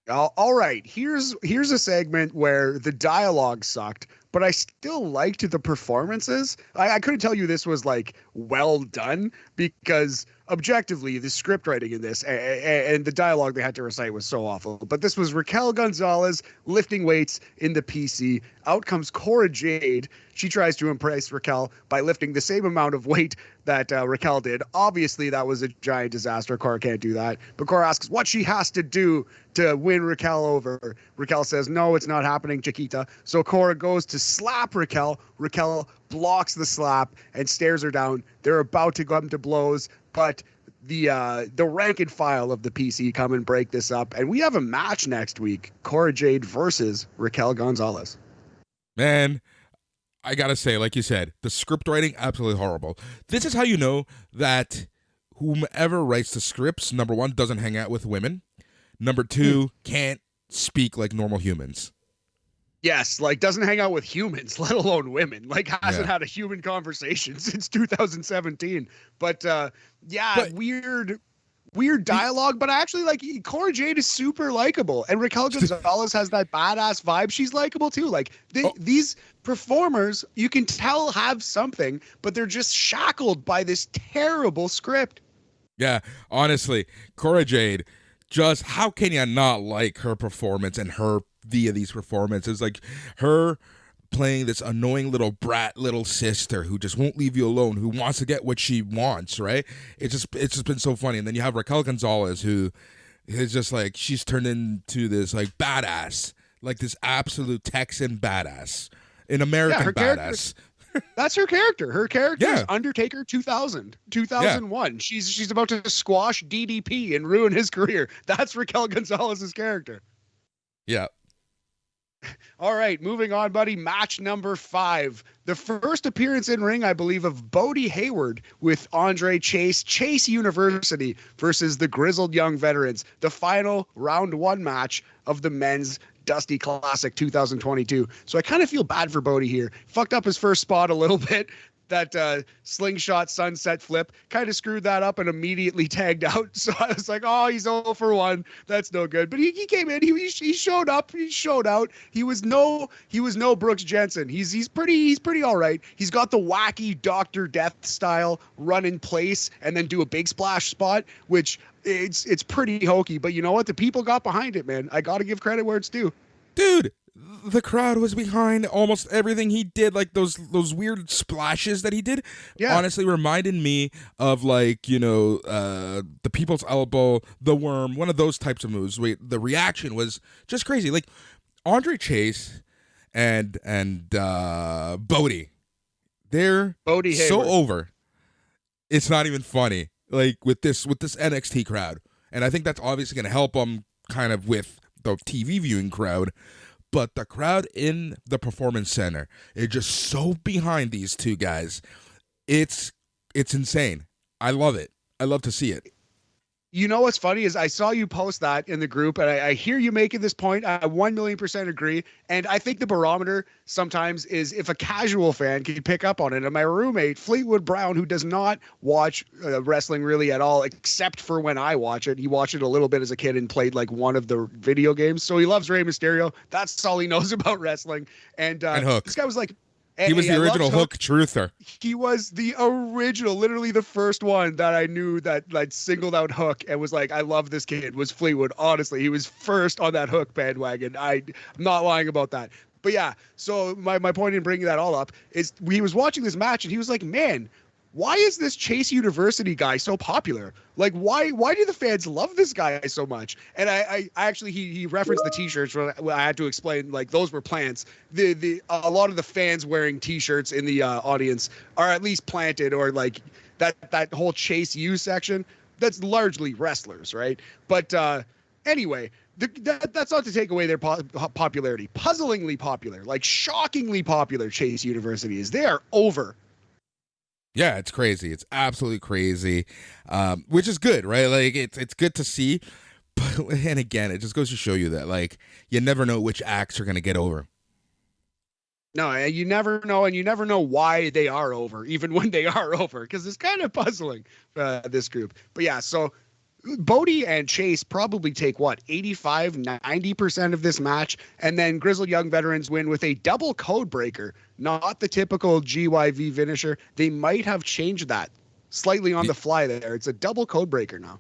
All right, here's a segment where the dialogue sucked, but I still liked the performances. I couldn't tell you this was like well done because objectively the script writing in this and the dialogue they had to recite was so awful. But this was Raquel Gonzalez lifting weights in the PC. Out comes Cora Jade. She tries to impress Raquel by lifting the same amount of weight that Raquel did. Obviously, that was a giant disaster. Cora can't do that. But Cora asks what she has to do to win Raquel over. Raquel says, no, it's not happening, Chiquita. So Cora goes to slap Raquel. Raquel blocks the slap and stares her down. They're about to come to blows, but the rank and file of the PC come and break this up. And we have a match next week, Cora Jade versus Raquel Gonzalez. Man, I gotta say, like you said, the script writing, absolutely horrible. This is how you know that whomever writes the scripts, number one, doesn't hang out with women. Number two, can't speak like normal humans. Yes, like doesn't hang out with humans, let alone women. Like hasn't had a human conversation since 2017. But weird dialogue. But I actually like Cora Jade is super likable, and Raquel Gonzalez has that badass vibe. She's likable too. Like these performers, you can tell have something, but they're just shackled by this terrible script. Yeah, honestly, Cora Jade. Just how can you not like her performance and her via these performances? Like her playing this annoying little brat little sister who just won't leave you alone, who wants to get what she wants, right? It's just been so funny. And then you have Raquel Gonzalez, who is just like, she's turned into this like badass, like this absolute Texan badass, an American badass. That's her character. Her character is Undertaker 2001. She's about to squash DDP and ruin his career. That's Raquel Gonzalez's character. Yeah. All right, moving on, buddy. Match number 5. The first appearance in ring, I believe, of Bodie Hayward with Andre Chase University versus the Grizzled Young Veterans. The final round 1 match of the men's Dusty Classic 2022. So I kind of feel bad for Bodie here. Fucked up his first spot a little bit. that slingshot sunset flip, kind of screwed that up and immediately tagged out. So I was like, oh, he's 0 for 1. That's no good. But he came in. He showed up. He showed out. He was no Brooks Jensen. He's pretty all right. He's got the wacky Dr. Death style run in place and then do a big splash spot, which it's pretty hokey. But you know what? The people got behind it, man. I got to give credit where it's due. Dude, the crowd was behind almost everything he did. Like those weird splashes that he did, honestly reminded me of like, the people's elbow, the worm, one of those types of moves. The reaction was just crazy. Like Andre Chase and Bodie, they're so over. It's not even funny. Like with this NXT crowd, and I think that's obviously going to help them kind of with the TV viewing crowd. But the crowd in the Performance Center is just so behind these two guys. It's insane. I love it. I love to see it. You know what's funny is I saw you post that in the group, and I hear you making this point. I 1,000,000% agree. And I think the barometer sometimes is if a casual fan can pick up on it. And my roommate, Fleetwood Brown, who does not watch wrestling really at all, except for when I watch it. He watched it a little bit as a kid and played like one of the video games. So he loves Rey Mysterio. That's all he knows about wrestling. And Hook. This guy was like, he was the original Hook truther. He was the original, literally the first one that I knew that like singled out Hook and was like, I love this kid, was Fleetwood. Honestly, he was first on that Hook bandwagon. I'm not lying about that. But yeah, so my point in bringing that all up is he was watching this match and he was like, man, why is this Chase University guy so popular? Like, why do the fans love this guy so much? And I actually, he referenced the t-shirts where I had to explain, like, those were plants. A lot of the fans wearing t-shirts in the audience are at least planted, or like that whole Chase U section, that's largely wrestlers, right? But anyway, that's not to take away their popularity. Puzzlingly popular, like shockingly popular Chase University is. They are over. Yeah, it's crazy. It's absolutely crazy, which is good, right? Like it's good to see, but and again, it just goes to show you that like you never know which acts are gonna get over. No, you never know, and you never know why they are over, even when they are over, because it's kind of puzzling this group. But yeah, so Bodie and Chase probably take 85-90% of this match, and then Grizzled Young Veterans win with a double code breaker, not the typical GYV finisher. They might have changed that slightly on the fly there. It's a double code breaker now.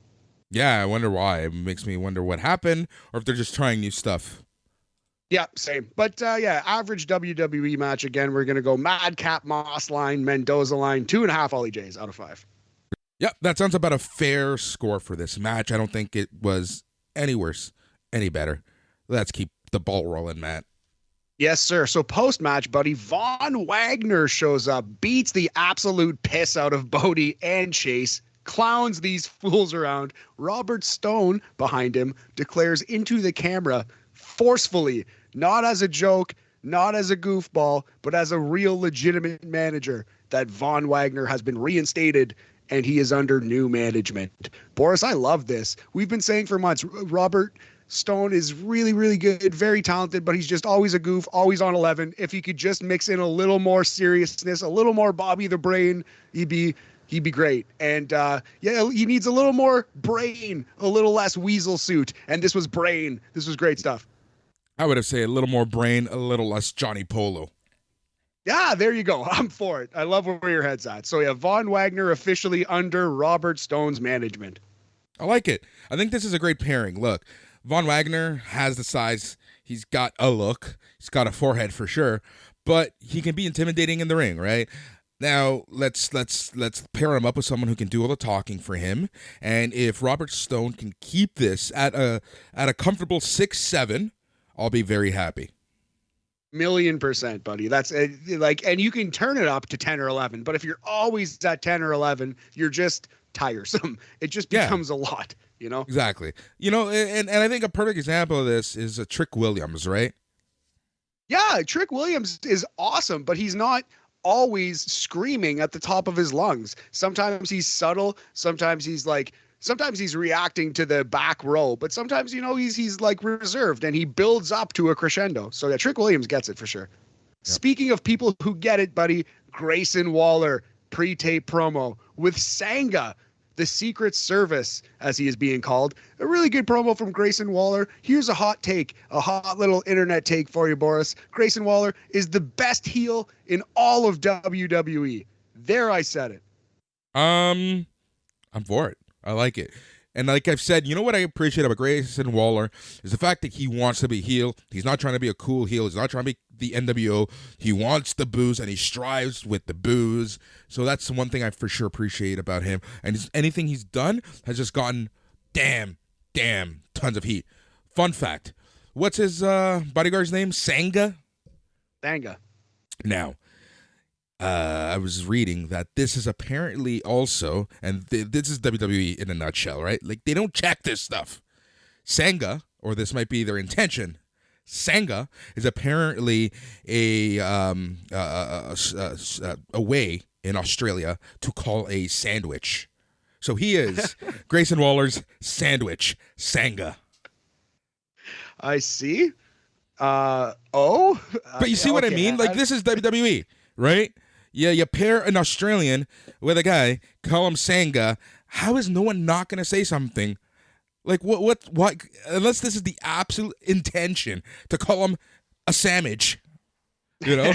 Yeah, I wonder why. It makes me wonder what happened, or if they're just trying new stuff. Yeah, same. But yeah, average WWE match again. We're gonna go Madcap Moss line, Mendoza line, 2.5 OllieJayys out of 5. Yep, that sounds about a fair score for this match. I don't think it was any worse, any better. Let's keep the ball rolling, Matt. Yes, sir. So post-match, buddy, Von Wagner shows up, beats the absolute piss out of Bodie and Chase, clowns these fools around. Robert Stone, behind him, declares into the camera forcefully, not as a joke, not as a goofball, but as a real legitimate manager, that Von Wagner has been reinstated and he is under new management. Boris, I love this. We've been saying for months, Robert Stone is really, really good, very talented, but he's just always a goof, always on 11. If he could just mix in a little more seriousness, a little more Bobby the Brain, he'd be great. And yeah, he needs a little more brain, a little less weasel suit. And this was brain. This was great stuff. I would have said a little more brain, a little less Johnny Polo. Yeah, there you go. I'm for it. I love where your head's at. So yeah, Von Wagner officially under Robert Stone's management. I like it. I think this is a great pairing. Look, Von Wagner has the size. He's got a look. He's got a forehead for sure, but he can be intimidating in the ring, right? Now, let's pair him up with someone who can do all the talking for him. And if Robert Stone can keep this at a comfortable 6-7, I'll be very happy. 1,000,000%, buddy. That's like, and you can turn it up to 10 or 11, but if you're always at 10 or 11, you're just tiresome. It just becomes a lot, you know? Exactly. You know, and I think a perfect example of this is a Trick Williams, right? Yeah, Trick Williams is awesome, but he's not always screaming at the top of his lungs. Sometimes he's subtle. Sometimes he's reacting to the back row, but sometimes, you know, he's like reserved and he builds up to a crescendo. So yeah, Trick Williams gets it for sure. Yep. Speaking of people who get it, buddy, Grayson Waller pre-tape promo with Sanga, the Secret Service, as he is being called. A really good promo from Grayson Waller. Here's a hot take, a hot little internet take for you, Boris. Grayson Waller is the best heel in all of WWE. There, I said it. I'm for it. I like it. And like I've said, you know what I appreciate about Grayson Waller is the fact that he wants to be heel. He's not trying to be a cool heel. He's not trying to be the NWO. He wants the booze, and he strives with the booze. So that's one thing I for sure appreciate about him. And anything he's done has just gotten damn tons of heat. Fun fact. What's his bodyguard's name? Sanga? Sanga. Now, I was reading that this is apparently also, and this is WWE in a nutshell, right? Like, they don't check this stuff. Sanga, or this might be their intention, Sanga is apparently a way in Australia to call a sandwich. So he is Grayson Waller's sandwich, Sanga. I see. But you see what I mean? Like, this is WWE, right? Yeah, you pair an Australian with a guy, call him Sanga. How is no one not going to say something? Like, what? Unless this is the absolute intention to call him a sandwich, you know?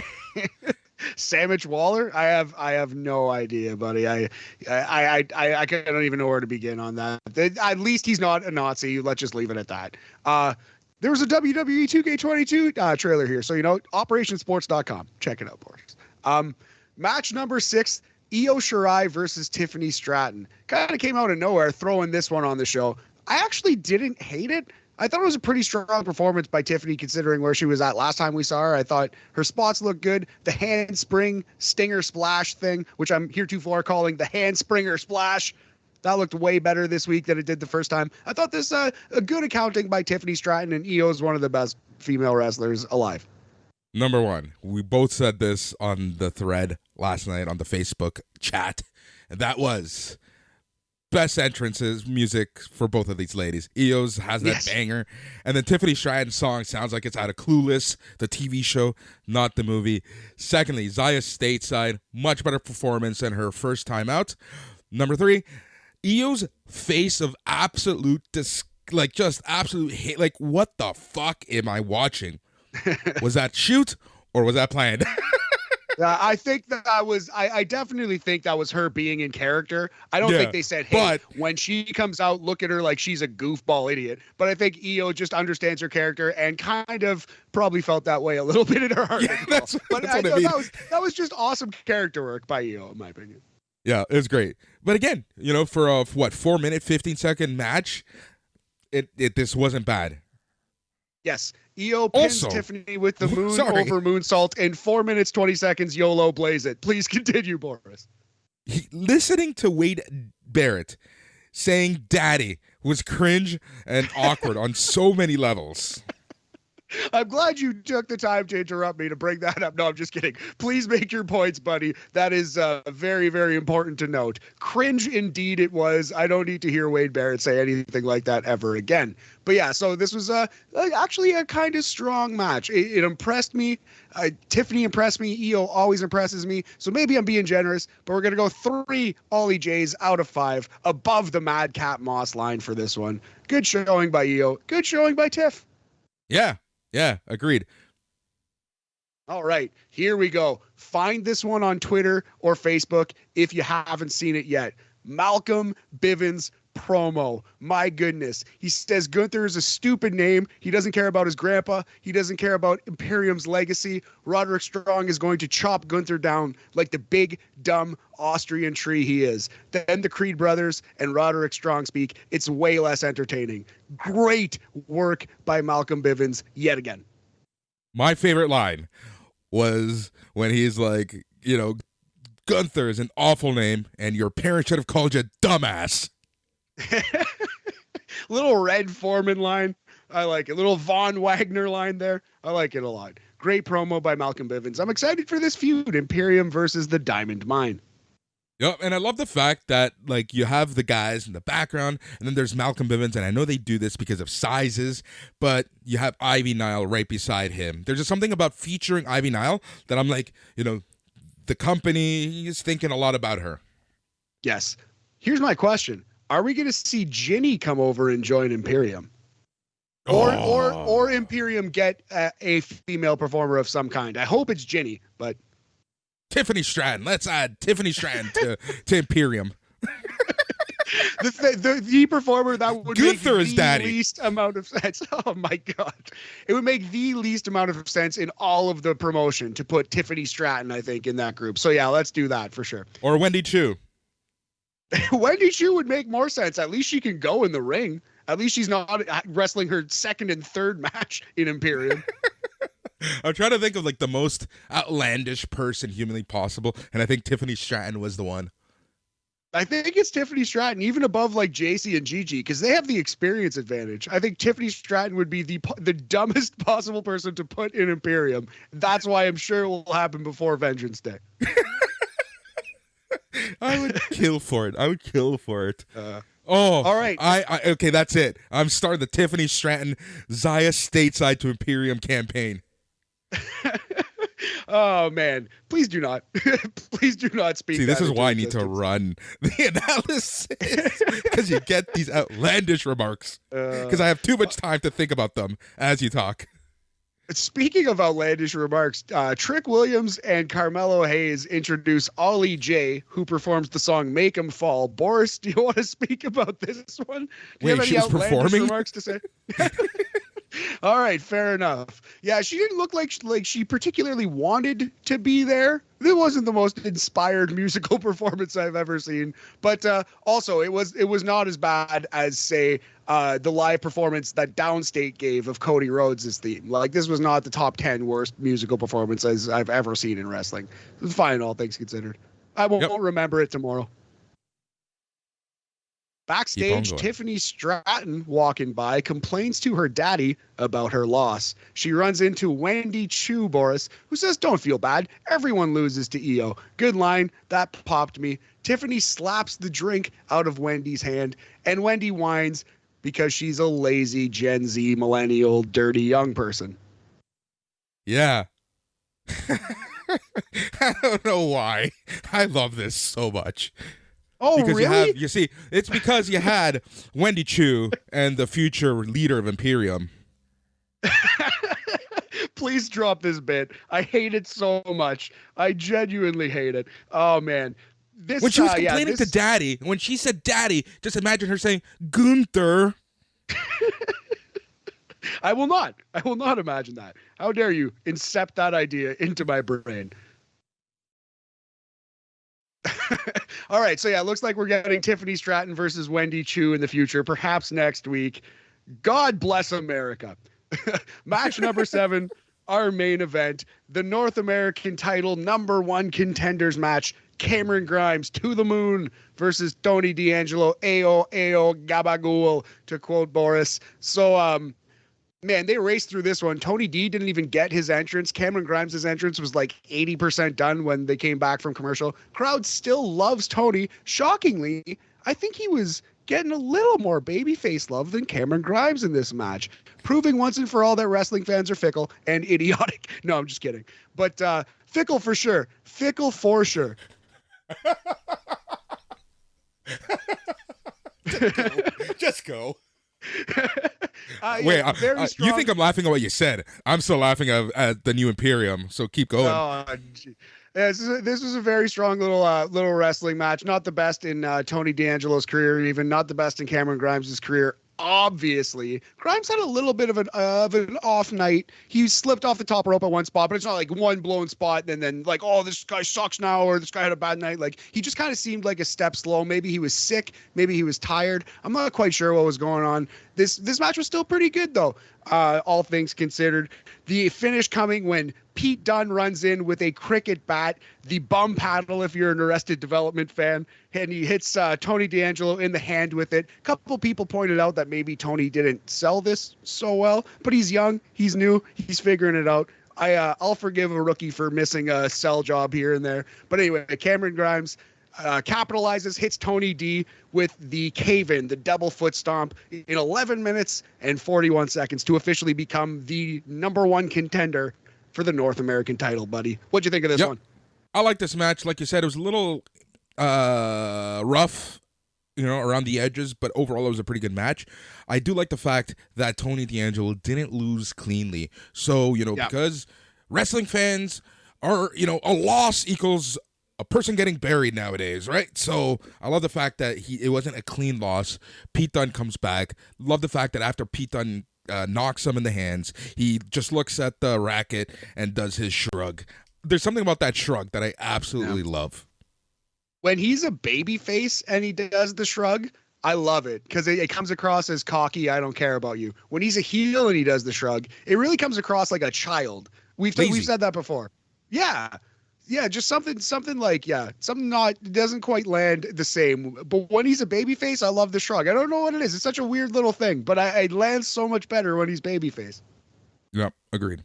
Sandwich Waller? I have no idea, buddy. I don't even know where to begin on that. At least he's not a Nazi. Let's just leave it at that. There was a WWE 2K22 trailer here, so OperationSports.com. Check it out, boys. Match number 6, Io Shirai versus Tiffany Stratton. Kind of came out of nowhere, throwing this one on the show. I actually didn't hate it. I thought it was a pretty strong performance by Tiffany considering where she was at last time we saw her. I thought her spots looked good. The handspring stinger splash thing, which I'm heretofore calling the handspringer splash, that looked way better this week than it did the first time. I thought this a good accounting by Tiffany Stratton, and Io is one of the best female wrestlers alive. Number one, we both said this on the thread last night on the Facebook chat, and that was best entrances music for both of these ladies. Io's has that banger, and then Tiffany Stratton's song sounds like it's out of Clueless, the TV show, not the movie. Secondly, Zaya stateside, much better performance than her first time out. Number 3, Io's face of absolute absolute hate. Like, what the fuck am I watching? Was that shoot or was that planned? I think that was, I definitely think that was her being in character. I don't think they said, hey, when she comes out, look at her like she's a goofball idiot. But I think Io just understands her character and kind of probably felt that way a little bit in her heart. Yeah, that's what I mean. That was just awesome character work by Io, in my opinion. Yeah, it was great. But again, for a 4-minute, 15-second match, this wasn't bad. Yes. Io pins Tiffany with the moon over moonsault in 4 minutes, 20 seconds. YOLO blaze it. Please continue, Boris. Listening to Wade Barrett saying daddy was cringe and awkward on so many levels. I'm glad you took the time to interrupt me to bring that up. No, I'm just kidding. Please make your points, buddy. That is very, very important to note. Cringe indeed it was. I don't need to hear Wade Barrett say anything like that ever again. But yeah, so this was actually a kind of strong match. It impressed me. Tiffany impressed me. Io always impresses me. So maybe I'm being generous, but we're going to go 3 OllieJayys out of 5 above the Madcap Moss line for this one. Good showing by Io. Good showing by Tiff. Yeah, agreed. All right, here we go. Find this one on Twitter or Facebook if you haven't seen it yet. Malcolm Bivens promo. My goodness. He says Gunther is a stupid name. He doesn't care about his grandpa. He doesn't care about Imperium's legacy. Roderick Strong is going to chop Gunther down like the big, dumb Austrian tree he is. Then the Creed brothers and Roderick Strong speak. It's way less entertaining. Great work by Malcolm Bivens yet again. My favorite line was when he's like, Gunther is an awful name and your parents should have called you dumbass. Little Red Foreman line. I like it. Little Von Wagner line there. I like it a lot. Great promo by Malcolm Bivens. I'm excited for this feud, Imperium versus the Diamond Mine. Yep, and I love the fact that like you have the guys in the background, and then there's Malcolm Bivens, and I know they do this because of sizes, but you have Ivy Nile right beside him. There's just something about featuring Ivy Nile that I'm like, the company is thinking a lot about her. Yes. Here's my question: are we going to see Ginny come over and join Imperium? Or Imperium get a female performer of some kind? I hope it's Ginny, but Tiffany Stratton. Let's add Tiffany Stratton to Imperium. the performer that would Gunther make is the daddy. least amount of sense. Oh my God. It would make the least amount of sense in all of the promotion to put Tiffany Stratton, I think, in that group. So yeah, let's do that for sure. Or Wendy Chu. Wendy Chu would make more sense. At least she can go in the ring. At least she's not wrestling her second and third match in Imperium. I'm trying to think of like the most outlandish person humanly possible, and I think Tiffany Stratton was the one. I think it's Tiffany Stratton, even above like JC and Gigi, because they have the experience advantage. I think Tiffany Stratton would be the dumbest possible person to put in Imperium. That's why I'm sure it will happen before Vengeance Day. I would kill for it. All right. I okay, that's it. I'm starting the Tiffany Stratton Zaya stateside to Imperium campaign. Oh man, please do not. Please do not speak. See, this is why I need to run the analysis, because you get these outlandish remarks. Because I have too much time to think about them as you talk. Speaking of outlandish remarks, Trick Williams and Carmelo Hayes introduce OllieJayy, who performs the song "Make 'Em Fall." Boris, do you want to speak about this one? Do you have any outlandish remarks to say? All right, fair enough. Yeah, she didn't look like she particularly wanted to be there. It wasn't the most inspired musical performance I've ever seen, but also it was not as bad as, say, the live performance that Downstate gave of Cody Rhodes' theme. Like, this was not the top 10 worst musical performances I've ever seen in wrestling. It was fine, all things considered. I won't remember it tomorrow. Backstage, Tiffany Stratton, walking by, complains to her daddy about her loss. She runs into Wendy Chu, Boris, who says, "Don't feel bad. Everyone loses to EO." Good line. That popped me. Tiffany slaps the drink out of Wendy's hand, and Wendy whines because she's a lazy Gen Z millennial dirty young person. Yeah. I don't know why. I love this so much. Oh, because really? you see, it's because you had Wendy Chu and the future leader of Imperium. Please drop this bit. I hate it so much. I genuinely hate it. Oh, man. When she was complaining to Daddy, when she said Daddy, just imagine her saying, Gunther. I will not imagine that. How dare you incept that idea into my brain? All right, so yeah, it looks like we're getting Tiffany Stratton versus Wendy Chu in the future, perhaps next week. God bless America. Match number 7, our main event, the North American title #1 contenders match, Cameron Grimes to the moon versus Tony D'Angelo, Ayo Gabagool, to quote Boris. So, man, they raced through this one. Tony D didn't even get his entrance. Cameron Grimes' entrance was like 80% done when they came back from commercial. Crowd still loves Tony. Shockingly, I think he was getting a little more babyface love than Cameron Grimes in this match, proving once and for all that wrestling fans are fickle and idiotic. No, I'm just kidding. But fickle for sure. Fickle for sure. Just go. Wait, you think I'm laughing at what you said? I'm still laughing at the new Imperium. So keep going. Oh, this was a very strong little wrestling match. Not the best in Tony D'Angelo's career, even not the best in Cameron Grimes' career. Obviously, Grimes had a little bit of an off night. He slipped off the top rope at one spot, but it's not like one blown spot and then like, oh, this guy sucks now, or this guy had a bad night. Like, he just kind of seemed like a step slow. Maybe he was sick. Maybe he was tired. I'm not quite sure what was going on. This match was still pretty good though, all things considered. The finish coming when Pete Dunne runs in with a cricket bat, the bum paddle if you're an Arrested Development fan, and he hits Tony D'Angelo in the hand with it. A couple people pointed out that maybe Tony didn't sell this so well, but he's young, he's new, he's figuring it out. I'll forgive a rookie for missing a sell job here and there. But anyway, Cameron Grimes capitalizes, hits Tony D with the cave-in, the double foot stomp in 11 minutes and 41 seconds to officially become the #1 contender for the North American title, buddy. What'd you think of this one? I like this match. Like you said, it was a little rough, around the edges, but overall it was a pretty good match. I do like the fact that Tony D'Angelo didn't lose cleanly. So, because wrestling fans are, a loss equals a person getting buried nowadays, right? So I love the fact that it wasn't a clean loss. Pete Dunne comes back. Love the fact that after Pete Dunne knocks him in the hands, he just looks at the racket and does his shrug. There's something about that shrug that I absolutely love. When he's a baby face and he does the shrug, I love it because it comes across as cocky. I don't care about you. When he's a heel and he does the shrug, it really comes across like a child. We've said that before. Yeah, just something like something doesn't quite land the same. But when he's a baby face, I love the shrug. I don't know what it is. It's such a weird little thing, but it lands so much better when he's baby face. Yep, agreed.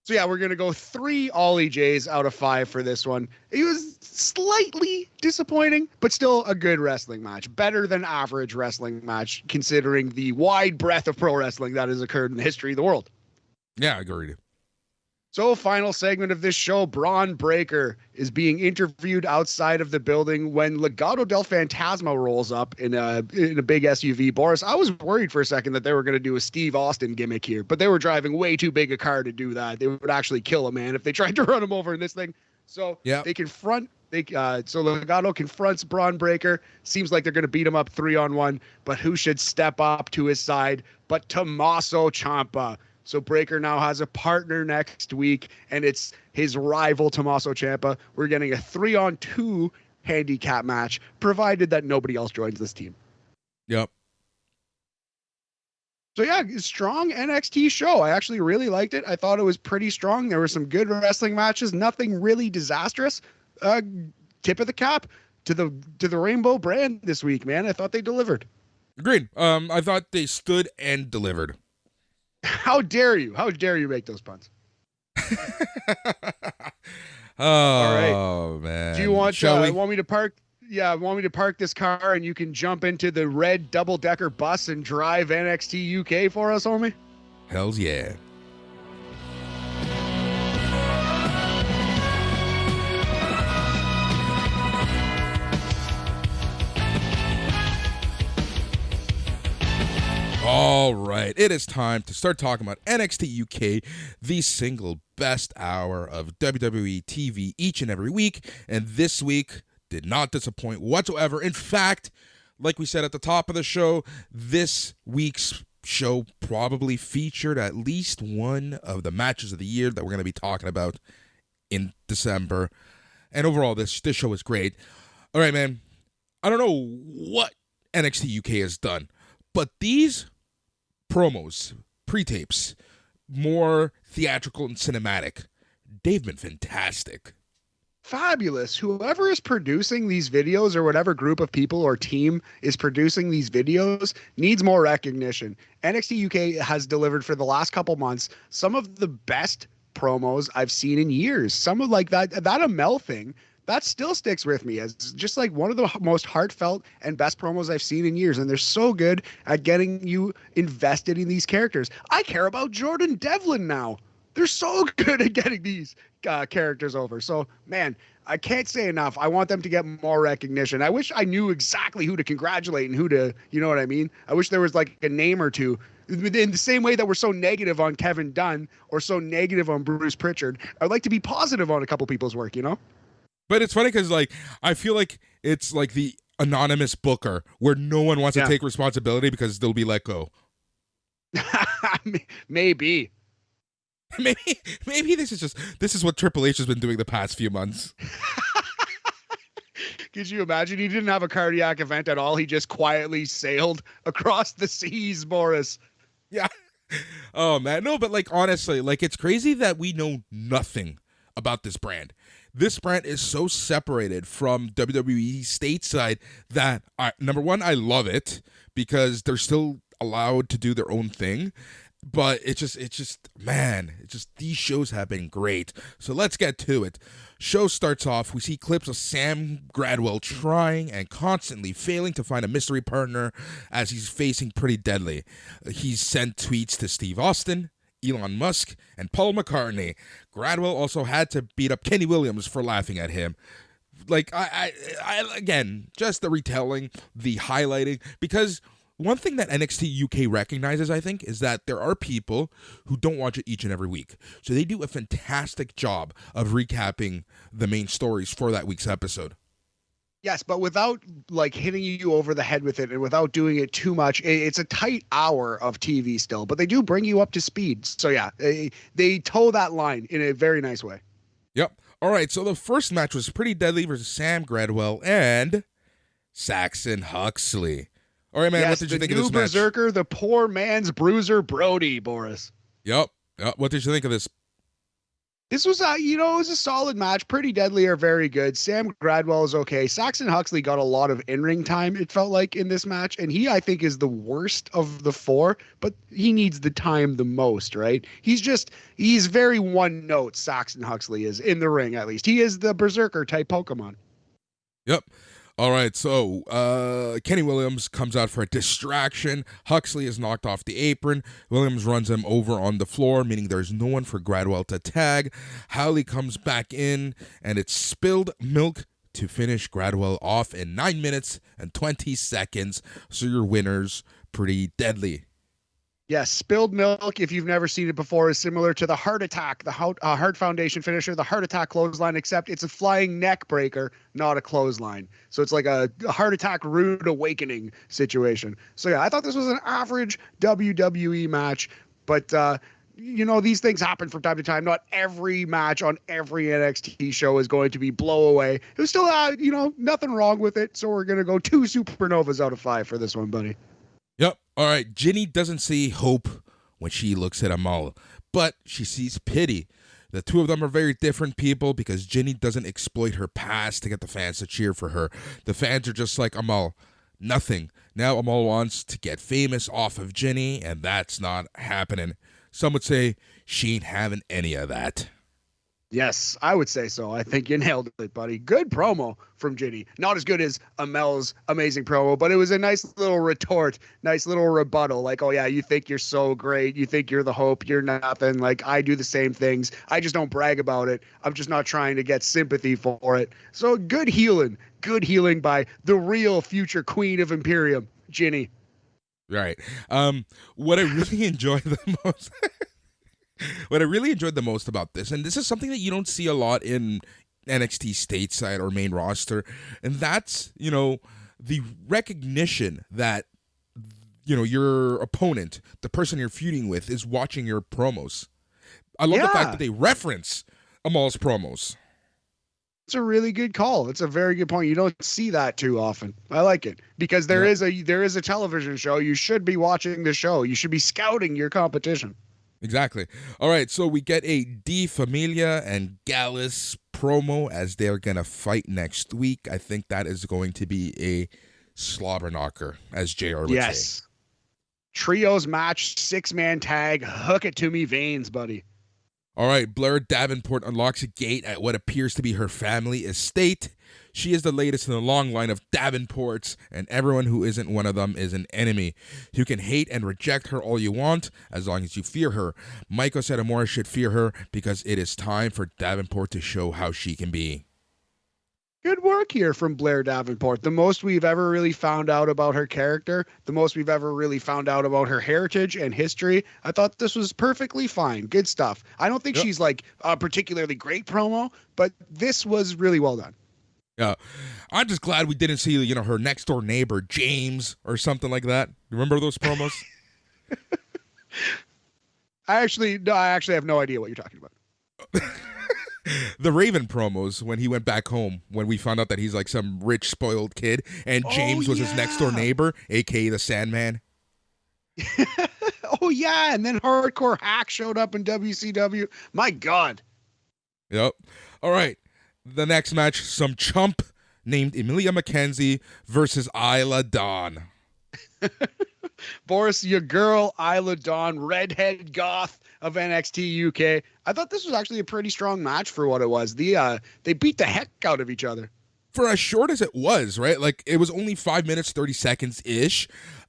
So yeah, we're gonna go 3 OllieJayys out of 5 for this one. It was slightly disappointing, but still a good wrestling match. Better than average wrestling match, considering the wide breadth of pro wrestling that has occurred in the history of the world. Yeah, agreed. So, final segment of this show, Braun Breaker is being interviewed outside of the building when Legado del Fantasma rolls up in a big SUV. Boris, I was worried for a second that they were going to do a Steve Austin gimmick here, but they were driving way too big a car to do that. They would actually kill a man if they tried to run him over in this thing. So they confront. So Legado confronts Braun Breaker. Seems like they're going to beat him up 3-on-1, but who should step up to his side but Tommaso Ciampa? So Breaker now has a partner next week, and it's his rival, Tommaso Ciampa. We're getting a 3-on-2 handicap match, provided that nobody else joins this team. Yep. So yeah, strong NXT show. I actually really liked it. I thought it was pretty strong. There were some good wrestling matches, nothing really disastrous. Tip of the cap to the Rainbow brand this week, man. I thought they delivered. Agreed. I thought they stood and delivered. How dare you? How dare you make those puns? All right, man. Do you want me to park? Yeah, want me to park this car and you can jump into the red double-decker bus and drive NXT UK for us, homie? Hells yeah. All right, it is time to start talking about NXT UK, the single best hour of WWE TV each and every week. And this week did not disappoint whatsoever. In fact, like we said at the top of the show, this week's show probably featured at least one of the matches of the year that we're going to be talking about in December. And overall, this show is great. All right, man, I don't know what NXT UK has done, but these promos, pre-tapes, more theatrical and cinematic, they've been fantastic. Fabulous. Whoever is producing these videos or whatever group of people or team is producing these videos needs more recognition. NXT UK has delivered for the last couple months some of the best promos I've seen in years. Some of like that Amel thing, that still sticks with me as just like one of the most heartfelt and best promos I've seen in years. And they're so good at getting you invested in these characters. I care about Jordan Devlin now. They're so good at getting these characters over. So, man, I can't say enough. I want them to get more recognition. I wish I knew exactly who to congratulate and who to, you know what I mean? I wish there was like a name or two. In the same way that we're so negative on Kevin Dunn or so negative on Bruce Pritchard, I'd like to be positive on a couple people's work, you know? But it's funny because, like, I feel like it's like the anonymous booker where no one wants to take responsibility because they'll be let go. Maybe. Maybe this is what Triple H has been doing the past few months. Could you imagine? He didn't have a cardiac event at all. He just quietly sailed across the seas, Boris. Yeah. Oh, man. No, but like, honestly, like, it's crazy that we know nothing about this brand. This brand is so separated from WWE stateside that, number one, I love it because they're still allowed to do their own thing. But man, these shows have been great. So let's get to it. Show starts off, we see clips of Sam Gradwell trying and constantly failing to find a mystery partner as he's facing Pretty Deadly. He's sent tweets to Steve Austin, Elon Musk, and Paul McCartney. Gradwell also had to beat up Kenny Williams for laughing at him. Like, I again, just the retelling, the highlighting, because one thing that NXT UK recognizes, I think, is that there are people who don't watch it each and every week. So they do a fantastic job of recapping the main stories for that week's episode. Yes, but without like hitting you over the head with it and without doing it too much. It's a tight hour of TV still, but they do bring you up to speed. So yeah, they toe that line in a very nice way. Yep. All right, so the first match was Pretty Deadly versus Sam Gradwell and Saxon Huxley. All right, man, yes, what did you think of this match? match? Berserker, the poor man's Bruiser Brody, Boris. Yep. What did you think of this? This was it was a solid match. Pretty Deadly are very good. Sam Gradwell is okay. Saxon Huxley got a lot of in-ring time, it felt like, in this match. And he, I think, is the worst of the four, but he needs the time the most, right? He's very one note, Saxon Huxley is, in the ring, at least. He is the Berserker type Pokemon. Yep. All right, so Kenny Williams comes out for a distraction. Huxley is knocked off the apron. Williams runs him over on the floor, meaning there's no one for Gradwell to tag. Howley comes back in, and it's spilled milk to finish Gradwell off in 9 minutes and 20 seconds. So your winners, Pretty Deadly. Yes, spilled milk, if you've never seen it before, is similar to the Heart Attack, the Heart Foundation finisher, the Heart Attack clothesline, except it's a flying neck breaker, not a clothesline. So it's like a Heart Attack Rude Awakening situation. So yeah, I thought this was an average WWE match, but these things happen from time to time. Not every match on every NXT show is going to be blow away. It was still, nothing wrong with it. So we're going to go 2 supernovas out of 5 for this one, buddy. Yep. All right. Ginny doesn't see hope when she looks at Amal, but she sees pity. The two of them are very different people because Ginny doesn't exploit her past to get the fans to cheer for her. The fans are just like, Amal, nothing. Now Amal wants to get famous off of Ginny, and that's not happening. Some would say she ain't having any of that. Yes, I would say so. I think you nailed it, buddy. Good promo from Ginny. Not as good as Amel's amazing promo, but it was a nice little retort, nice little rebuttal. Like, oh yeah, you think you're so great. You think you're the hope. You're nothing. Like, I do the same things. I just don't brag about it. I'm just not trying to get sympathy for it. So good healing by the real future queen of Imperium, Ginny. Right. What I really enjoy the most... What I really enjoyed the most about this, and this is something that you don't see a lot in NXT stateside or main roster, and that's, the recognition that, your opponent, the person you're feuding with, is watching your promos. I love the fact that they reference Amal's promos. It's a really good call. It's a very good point. You don't see that too often. I like it because there is a television show. You should be watching the show. You should be scouting your competition. Exactly. All right, so we get a D Familia and Gallus promo as they're going to fight next week. I think that is going to be a slobber knocker, as JR would say. Trios match, 6-man tag. Hook it to me veins, buddy. All right, Blair Davenport unlocks a gate at what appears to be her family estate. She is the latest in a long line of Davenports, and everyone who isn't one of them is an enemy. You can hate and reject her all you want, as long as you fear her. Maiko Satomura should fear her, because it is time for Davenport to show how she can be. Good work here from Blair Davenport. The most we've ever really found out about her character, the most we've ever really found out about her heritage and history. I thought this was perfectly fine. Good stuff. I don't think she's like a particularly great promo, but this was really well done. Yeah, I'm just glad we didn't see, her next door neighbor, James, or something like that. Remember those promos? I actually have no idea what you're talking about. The Raven promos when he went back home, when we found out that he's like some rich, spoiled kid, and James was his next door neighbor, aka the Sandman. Oh, yeah, and then Hardcore Hack showed up in WCW. My God. Yep. All right. The next match, some chump named Emilia McKenzie versus Isla Dawn. Boris, your girl, Isla Dawn, redhead goth of NXT UK. I thought this was actually a pretty strong match for what it was. They beat the heck out of each other. For as short as it was, right? Like, it was only 5 minutes, 30 seconds ish.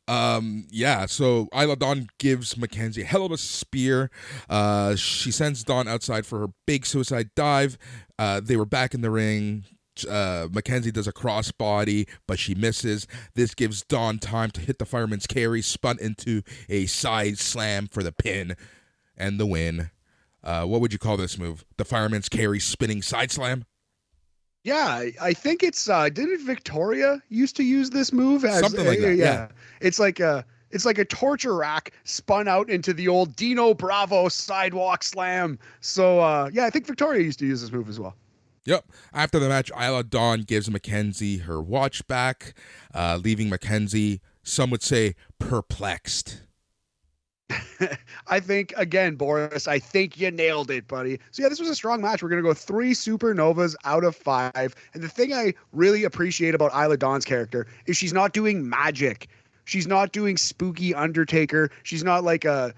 Yeah, so Isla Dawn gives Mackenzie a hell of a spear. She sends Dawn outside for her big suicide dive. They were back in the ring. Mackenzie does a crossbody, but she misses. This gives Dawn time to hit the fireman's carry, spun into a side slam for the pin and the win. What would you call this move? The fireman's carry spinning side slam? Yeah, I think it's didn't Victoria used to use this move as Something like that. Yeah. It's like a torture rack spun out into the old Dino Bravo sidewalk slam. So yeah, I think Victoria used to use this move as well. Yep. After the match, Isla Dawn gives Mackenzie her watch back, leaving Mackenzie, some would say, perplexed. I think, again, Boris, I think you nailed it, buddy. So, yeah, this was a strong match. We're going to go 3 supernovas out of 5. And the thing I really appreciate about Isla Dawn's character is she's not doing magic. She's not doing spooky Undertaker. She's not like a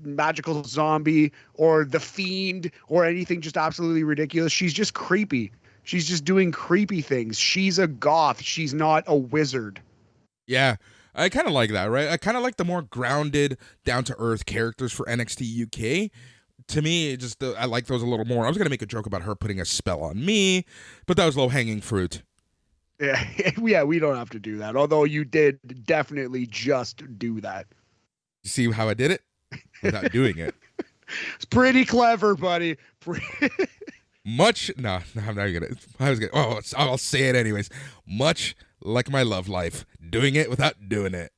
magical zombie or the Fiend or anything just absolutely ridiculous. She's just creepy. She's just doing creepy things. She's a goth. She's not a wizard. Yeah. I kind of like that, right? I kind of like the more grounded, down-to-earth characters for NXT UK. To me, I like those a little more. I was going to make a joke about her putting a spell on me, but that was low-hanging fruit. Yeah, we don't have to do that, although you did definitely just do that. You see how I did it? Without doing it. It's pretty clever, buddy. No, I'm not going to. I'll say it anyways. Much like my love life, doing it without doing it.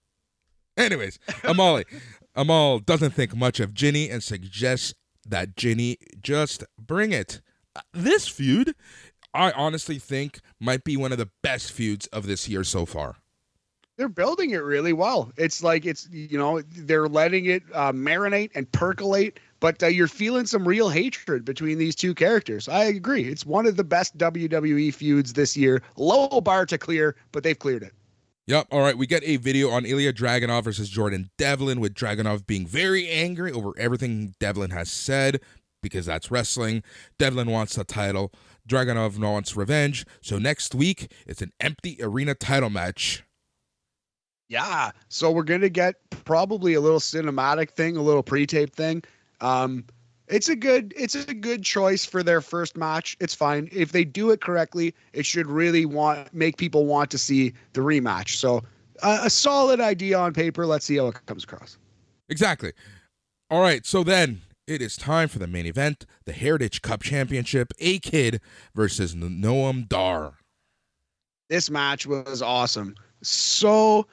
Anyways, Amal doesn't think much of Ginny and suggests that Ginny just bring it. This feud, I honestly think, might be one of the best feuds of this year so far. They're building it really well. It's like they're letting it marinate and percolate, but you're feeling some real hatred between these two characters. I agree. It's one of the best WWE feuds this year. Low bar to clear, but they've cleared it. Yep. All right. We get a video on Ilya Dragunov versus Jordan Devlin, with Dragunov being very angry over everything Devlin has said, because that's wrestling. Devlin wants the title. Dragunov wants revenge. So next week, it's an empty arena title match. Yeah. So we're going to get probably a little cinematic thing, a little pre-tape thing. It's a good choice for their first match. It's fine. If they do it correctly, it should really make people want to see the rematch. So a solid idea on paper. Let's see how it comes across. Exactly. All right. So then it is time for the main event, the Heritage Cup Championship, A-Kid versus Noam Dar. This match was awesome. So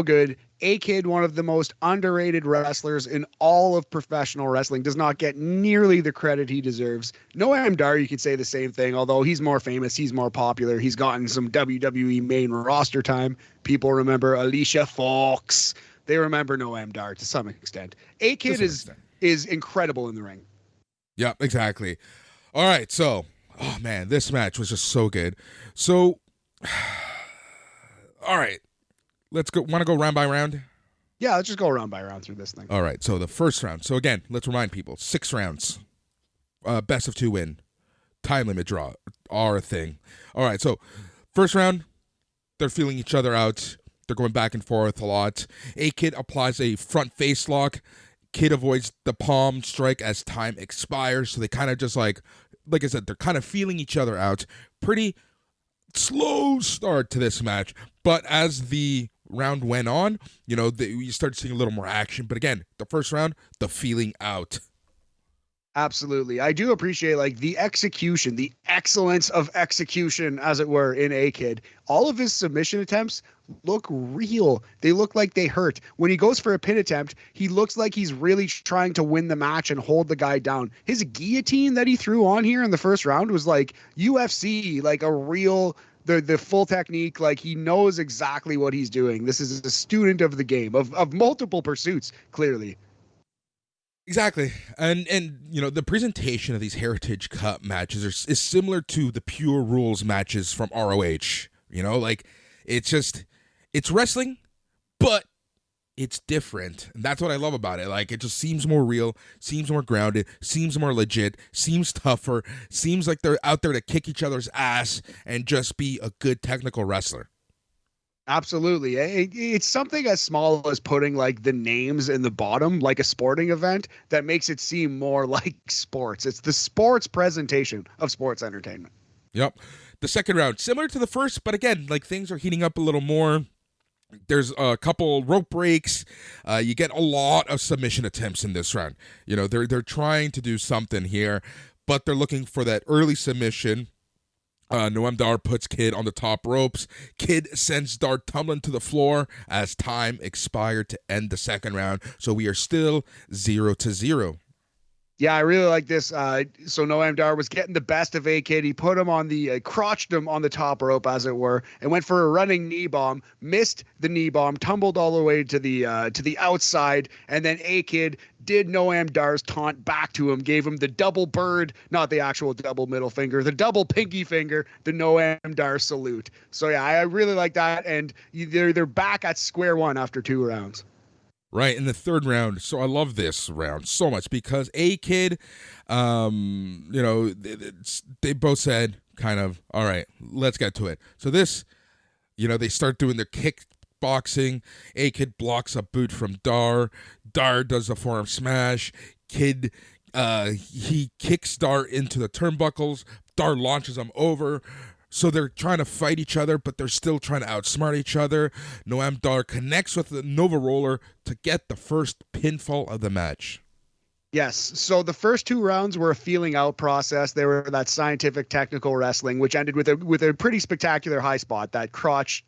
good. A-Kid, one of the most underrated wrestlers in all of professional wrestling, does not get nearly the credit he deserves. Noam Dar, you could say the same thing, although he's more famous, he's more popular. He's gotten some WWE main roster time. People remember Alicia Fox. They remember Noam Dar to some extent. A-Kid is incredible in the ring. Yep, exactly. All right, so, oh man, this match was just so good. So, all right. Let's go. Want to go round by round? Yeah, let's just go round by round through this thing. All right. So the first round. So again, let's remind people: 6 rounds, best of 2 win, time limit draw are a thing. All right. So first round, they're feeling each other out. They're going back and forth a lot. A-Kid applies a front face lock. Kid avoids the palm strike as time expires. So they kind of just like I said, they're kind of feeling each other out. Pretty slow start to this match, but as the round went on, you started seeing a little more action. But again, the first round, the feeling out. Absolutely. I do appreciate the execution, the excellence of execution, as it were, in A-Kid. All of his submission attempts look real. They look like they hurt. When he goes for a pin attempt, he looks like he's really trying to win the match and hold the guy down. His guillotine that he threw on here in the first round was like UFC, like a real, the full technique. Like, he knows exactly what he's doing. This is a student of the game, of multiple pursuits, clearly. Exactly. And the presentation of these Heritage Cup matches is similar to the Pure Rules matches from ROH. It's wrestling, but it's different. And that's what I love about it. Like, it just seems more real, seems more grounded, seems more legit, seems tougher, seems like they're out there to kick each other's ass and just be a good technical wrestler. Absolutely. It's something as small as putting like the names in the bottom, like a sporting event, that makes it seem more like sports. It's the sports presentation of sports entertainment. Yep. The second round, similar to the first, but again, like things are heating up a little more. There's a couple rope breaks. You get a lot of submission attempts in this round. You know, they're trying to do something here, but they're looking for that early submission. Noam Dar puts Kid on the top ropes. Kid sends Dar tumbling to the floor as time expired to end the second round. So we are still 0-0. Yeah, I really like this. So Noam Dar was getting the best of A-Kid. He put him on the, crotched him on the top rope, as it were, and went for a running knee bomb, missed the knee bomb, tumbled all the way to the outside, and then A-Kid did Noam Dar's taunt back to him, gave him the double bird, not the actual double middle finger, the double pinky finger, the Noam Dar salute. So yeah, I really like that, and they're back at square one after 2 rounds. Right, in the third round. So I love this round so much because A-Kid, you know, they both said kind of, all right, let's get to it. So this, you know, they start doing their kickboxing. A-Kid blocks a boot from Dar. Dar does a forearm smash. Kid, he kicks Dar into the turnbuckles. Dar launches him over. So they're trying to fight each other, but they're still trying to outsmart each other. Noam Dar connects with the Nova Roller to get the first pinfall of the match. Yes. So the first 2 rounds were a feeling out process. They were that scientific technical wrestling, which ended with a pretty spectacular high spot, that crotch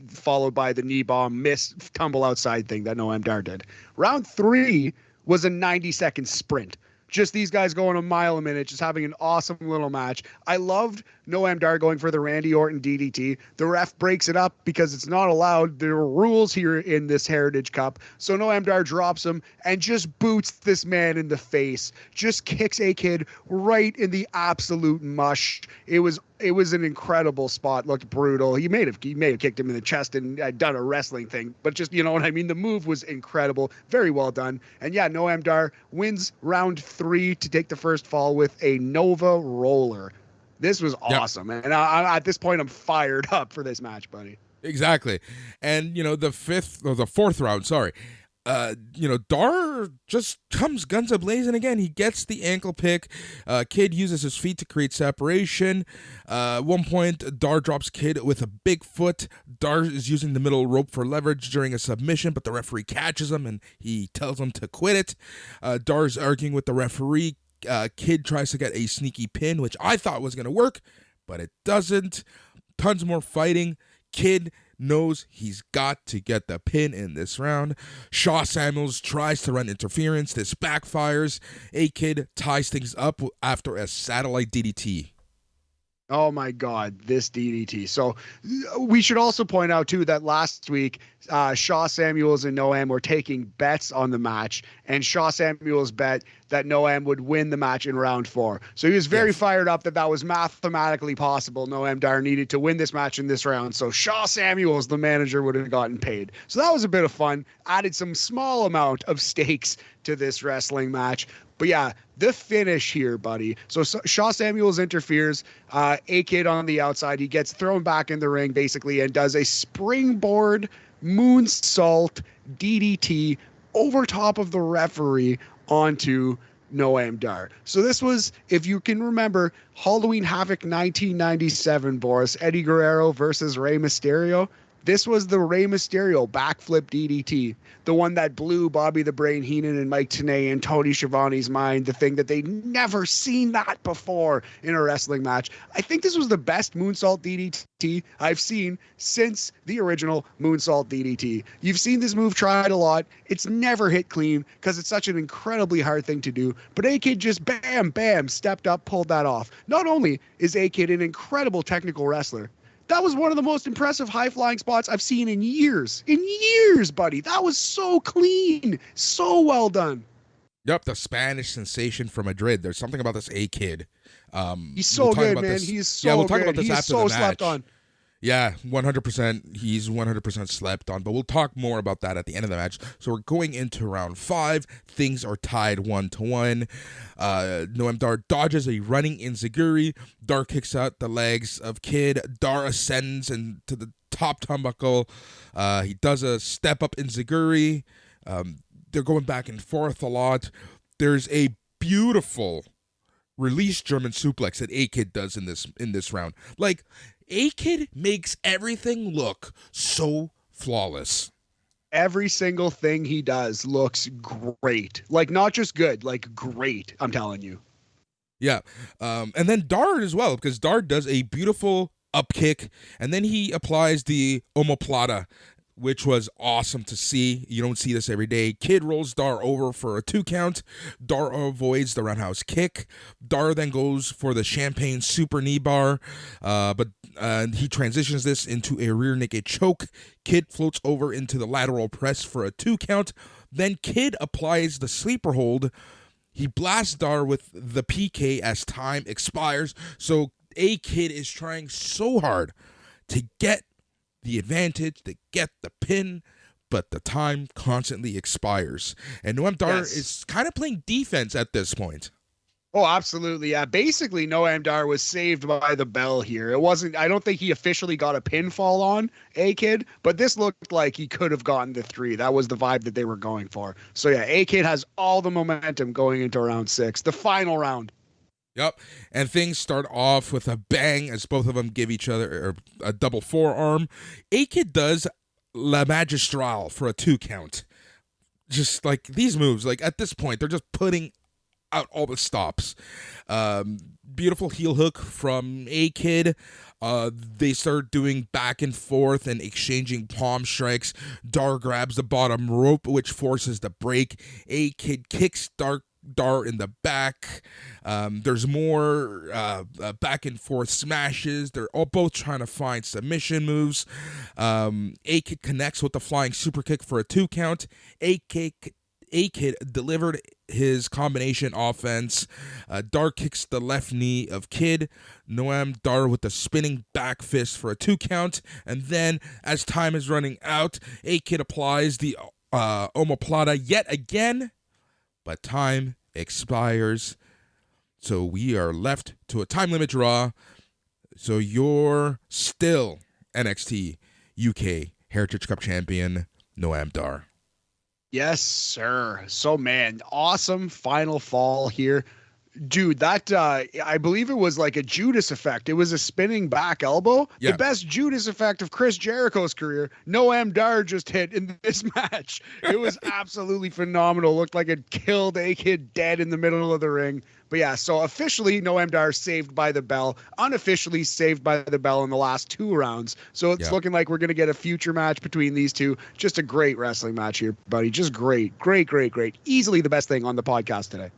followed by the knee bomb, miss, tumble outside thing that Noam Dar did. Round 3 was a 90-second sprint. Just these guys going a mile a minute, just having an awesome little match. I loved Noam Dar going for the Randy Orton DDT. The ref breaks it up because it's not allowed. There are rules here in this Heritage Cup. So Noam Dar drops him and just boots this man in the face. Just kicks A-Kid right in the absolute mush. It was an incredible spot. Looked brutal. He may have kicked him in the chest and done a wrestling thing, but just, you know what I mean? The move was incredible. Very well done. And yeah, Noam Dar wins round 3 to take the first fall with a Nova Roller. This was awesome. Yep. And at this point, I'm fired up for this match, buddy. Exactly. And, you know, the fourth round, sorry. You know, Dar just comes guns a-blazing again. He gets the ankle pick. Kid uses his feet to create separation. At one point, Dar drops Kid with a big foot. Dar is using the middle rope for leverage during a submission, but the referee catches him and he tells him to quit it. Dar's arguing with the referee. Kid tries to get a sneaky pin, which I thought was going to work, but it doesn't. Tons more fighting. Kid knows he's got to get the pin in this round. Shaw Samuels tries to run interference. This backfires. A-Kid ties things up after a satellite DDT. Oh my God, this DDT. So we should also point out too that last week, Shaw Samuels and Noam were taking bets on the match, and Shaw Samuels bet that Noam would win the match in round 4. So he was very fired up that was mathematically possible. Noam Dar needed to win this match in this round. So Shaw Samuels, the manager, would have gotten paid. So that was a bit of fun. Added some small amount of stakes to this wrestling match. But yeah, the finish here, buddy. So Shaw Samuels interferes. A-Kid on the outside. He gets thrown back in the ring, basically, and does a springboard moonsault DDT over top of the referee onto Noam Dar. So this was, if you can remember, Halloween Havoc 1997, Boris. Eddie Guerrero versus Rey Mysterio. This was the Rey Mysterio backflip DDT, the one that blew Bobby the Brain Heenan and Mike Tenay and Tony Schiavone's mind, the thing that they'd never seen that before in a wrestling match. I think this was the best moonsault DDT I've seen since the original moonsault DDT. You've seen this move tried a lot. It's never hit clean because it's such an incredibly hard thing to do, but A-Kid just bam, bam, stepped up, pulled that off. Not only is A-Kid an incredible technical wrestler, that was one of the most impressive high-flying spots I've seen in years. In years, buddy. That was so clean. So well done. Yep, the Spanish sensation from Madrid. There's something about this A-Kid. He's so good, man. He's so good. We'll talk about this He's after so the match. slept on. Yeah, 100%. He's 100% slept on, but we'll talk more about that at the end of the match. So we're going into round 5. Things are tied 1-1. Noam Dar dodges a running enziguri. Dar kicks out the legs of Kid. Dar ascends into the top turnbuckle. He does a step up enziguri. They're going back and forth a lot. There's a beautiful release German suplex that A-Kid does in this round. Like, A-Kid makes everything look so flawless. Every single thing he does looks great. Like, not just good, like great, I'm telling you. Yeah. And then Dar as well, because Dar does a beautiful up kick, and then he applies the omoplata, which was awesome to see. You don't see this every day. Kid rolls Dar over for a 2 count. Dar avoids the roundhouse kick. Dar then goes for the champagne super knee bar, but he transitions this into a rear naked choke. Kid floats over into the lateral press for a 2 count. Then Kid applies the sleeper hold. He blasts Dar with the PK as time expires. So A-Kid is trying so hard to get the advantage, to get the pin, but the time constantly expires. And Noam Dar is kind of playing defense at this point. Oh, absolutely. Yeah. Basically, Noam Dar was saved by the bell here. It wasn't, I don't think he officially got a pinfall on A-Kid, but this looked like he could have gotten the 3. That was the vibe that they were going for. So yeah, A-Kid has all the momentum going into round 6, the final round. Yep, and things start off with a bang as both of them give each other a double forearm. A-Kid does La Magistral for a 2 count. Just like these moves, like at this point, they're just putting out all the stops. Beautiful heel hook from A-Kid. They start doing back and forth and exchanging palm strikes. Dar grabs the bottom rope, which forces the break. A-Kid kicks Dar in the back. There's more back and forth smashes. They're all both trying to find submission moves. A-Kid connects with the flying super kick for a 2 count. A-Kid delivered his combination offense. Dar kicks the left knee of Kid. Noam Dar with the spinning back fist for a 2 count. And then, as time is running out, A-Kid applies the omoplata yet again. But time expires. So we are left to a time limit draw. So you're still NXT UK Heritage Cup champion, Noam Dar. Yes, sir. So, man, awesome final fall here. Dude, that I believe it was like a Judas effect. It was a spinning back elbow. Yeah. The best Judas effect of Chris Jericho's career. Noam Dar just hit in this match. It was absolutely phenomenal. Looked like it killed A-Kid dead in the middle of the ring. But yeah, so officially Noam Dar saved by the bell. Unofficially saved by the bell in the last 2 rounds. So it's looking like we're going to get a future match between these two. Just a great wrestling match here, buddy. Just great, great, great, great. Easily the best thing on the podcast today.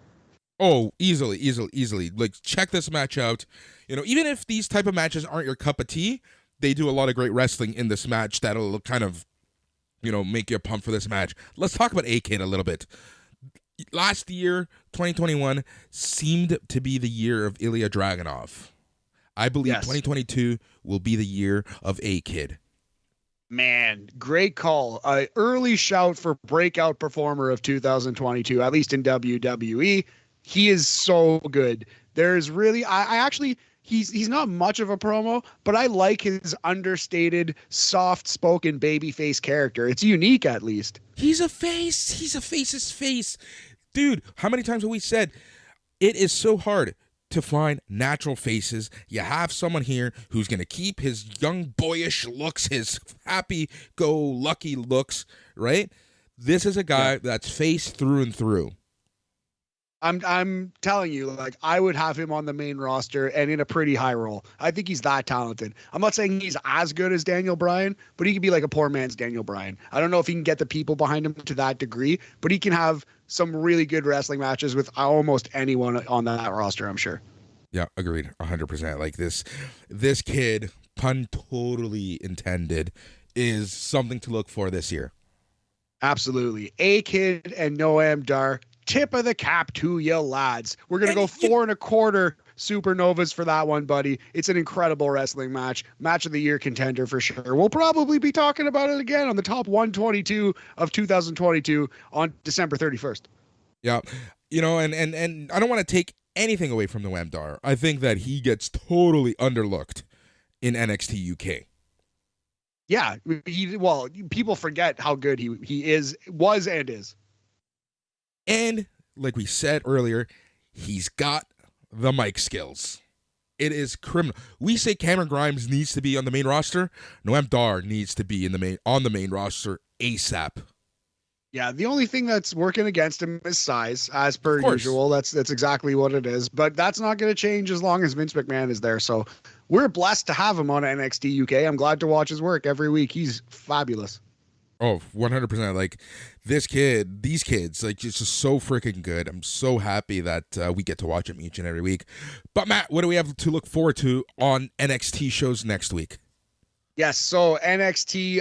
Oh, easily. Like, check this match out. You know, even if these type of matches aren't your cup of tea, they do a lot of great wrestling in this match that'll kind of, you know, make you pumped for this match. Let's talk about A-Kid a little bit. Last year, 2021, seemed to be the year of Ilya Dragunov. I believe 2022 will be the year of A-Kid. Man, great call. Early shout for breakout performer of 2022, at least in WWE. He is so good. There's really, I actually, he's not much of a promo, but I like his understated, soft-spoken babyface character. It's unique, at least. He's a face. He's a face's face. Dude, how many times have we said it is so hard to find natural faces? You have someone here who's going to keep his young boyish looks, his happy-go-lucky looks, right? This is a guy that's face through and through. I'm telling you, like, I would have him on the main roster and in a pretty high role. I think he's that talented. I'm not saying he's as good as Daniel Bryan, but he could be like a poor man's Daniel Bryan. I don't know if he can get the people behind him to that degree, but he can have some really good wrestling matches with almost anyone on that roster, I'm sure. Yeah, agreed. 100%. Like this kid, pun totally intended, is something to look for this year. Absolutely. A-Kid and Noam Dar. Tip of the cap to you lads. We're going to go 4 1/4 supernovas for that one, buddy. It's an incredible wrestling match. Match of the year contender for sure. We'll probably be talking about it again on the top 122 of 2022 on December 31st. Yeah. And I don't want to take anything away from Noam Dar. I think that he gets totally underlooked in NXT UK. Yeah, people forget how good he was and is. And like we said earlier, he's got the mic skills. It is criminal. We say Cameron Grimes needs to be on the main roster. Noam Dar needs to be on the main roster ASAP. Yeah, the only thing that's working against him is size, as per usual. That's exactly what it is. But that's not going to change as long as Vince McMahon is there. So we're blessed to have him on NXT UK. I'm glad to watch his work every week. He's fabulous. Oh, 100%. Like these kids, like it's just so freaking good. I'm so happy that we get to watch them each and every week. But Matt, what do we have to look forward to on NXT shows next week? Yes, so NXT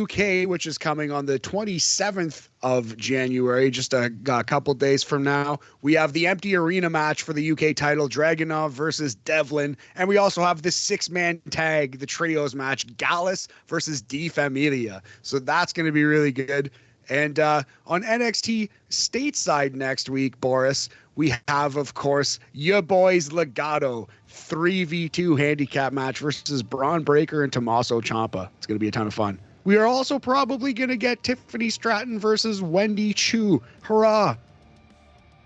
UK, which is coming on the 27th of January, just a couple days from now. We have the empty arena match for the UK title, Dragunov versus Devlin. And we also have the 6-man tag, the trios match, Gallus versus Di Familia. So that's going to be really good. And on NXT stateside next week, Boris, we have, of course, your boys Legado 3v2 handicap match versus Braun Breaker and Tommaso Ciampa. It's going to be a ton of fun. We are also probably going to get Tiffany Stratton versus Wendy Chu. Hurrah.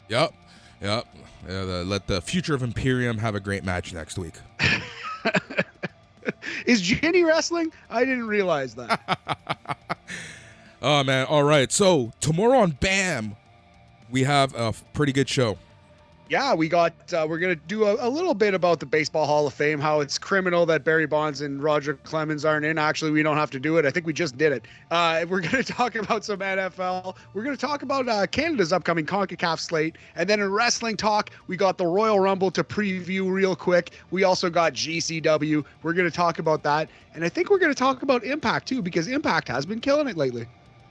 Yep. Let the future of Imperium have a great match next week. Is Ginny wrestling? I didn't realize that. Oh, man. All right. So tomorrow on BAM, we have a pretty good show. Yeah, we're going to do a little bit about the Baseball Hall of Fame, how it's criminal that Barry Bonds and Roger Clemens aren't in. Actually, we don't have to do it. I think we just did it. We're going to talk about some NFL. We're going to talk about Canada's upcoming CONCACAF slate. And then in wrestling talk, we got the Royal Rumble to preview real quick. We also got GCW. We're going to talk about that. And I think we're going to talk about Impact, too, because Impact has been killing it lately.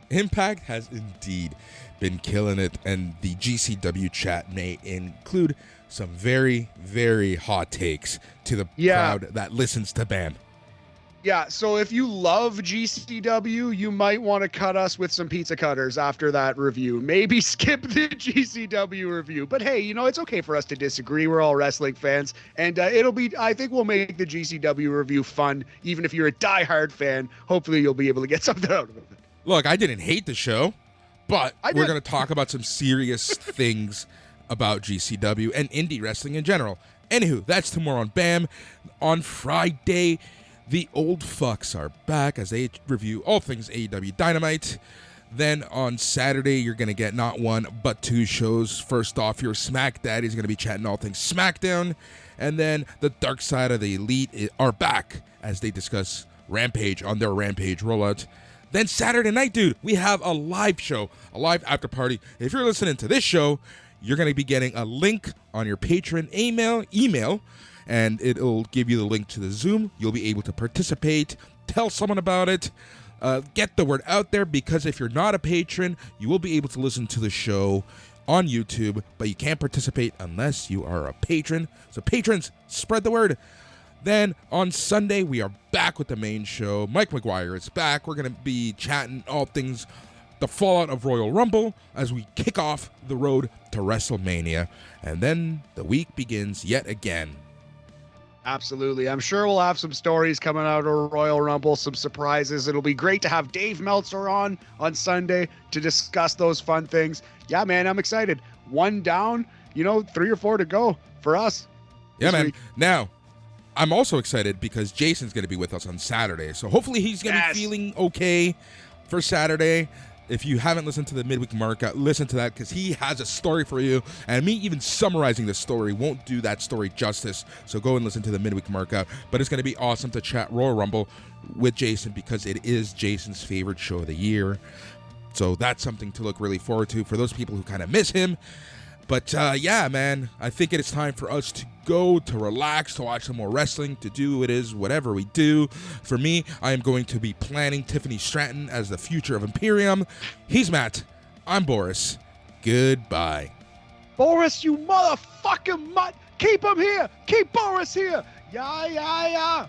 Impact has indeed been killing it, and the GCW chat may include some very, very hot takes to the crowd that listens to BAM. Yeah, so if you love GCW, you might want to cut us with some pizza cutters after that review. Maybe skip the GCW review. But hey, it's okay for us to disagree. We're all wrestling fans. And I think we'll make the GCW review fun. Even if you're a diehard fan, hopefully you'll be able to get something out of it. Look, I didn't hate the show, but we're going to talk about some serious things about GCW and indie wrestling in general. Anywho, that's tomorrow on BAM. On Friday, the old fucks are back as they review all things AEW Dynamite. Then on Saturday, you're going to get not one, but two shows. First off, your Smack Daddy's going to be chatting all things SmackDown. And then the Dark Side of the Elite are back as they discuss Rampage on their Rampage rollout. Then Saturday night, dude, we have a live show, a live after party. If you're listening to this show, you're going to be getting a link on your Patreon email, and it'll give you the link to the Zoom. You'll be able to participate, tell someone about it, get the word out there, because if you're not a patron, you will be able to listen to the show on YouTube, but you can't participate unless you are a patron. So patrons, spread the word. Then on Sunday, we are back with the main show. Mike McGuire is back. We're going to be chatting all things the fallout of Royal Rumble as we kick off the road to WrestleMania. And then the week begins yet again. Absolutely. I'm sure we'll have some stories coming out of Royal Rumble, some surprises. It'll be great to have Dave Meltzer on Sunday to discuss those fun things. Yeah, man, I'm excited. One down, 3 or 4 to go for us. Yeah, man. Now, I'm also excited because Jason's going to be with us on Saturday. So hopefully he's going to be feeling okay for Saturday. If you haven't listened to the Midweek Markup, listen to that because he has a story for you. And me even summarizing the story won't do that story justice. So go and listen to the Midweek Markup. But it's going to be awesome to chat Royal Rumble with Jason because it is Jason's favorite show of the year. So that's something to look really forward to for those people who kind of miss him. But yeah, man, I think it is time for us to go, to relax, to watch some more wrestling, to do whatever we do. For me, I am going to be planning Tiffany Stratton as the future of Imperium. He's Matt. I'm Boris. Goodbye. Boris, you motherfucking mutt. Keep him here. Keep Boris here. Yeah, yeah, yeah.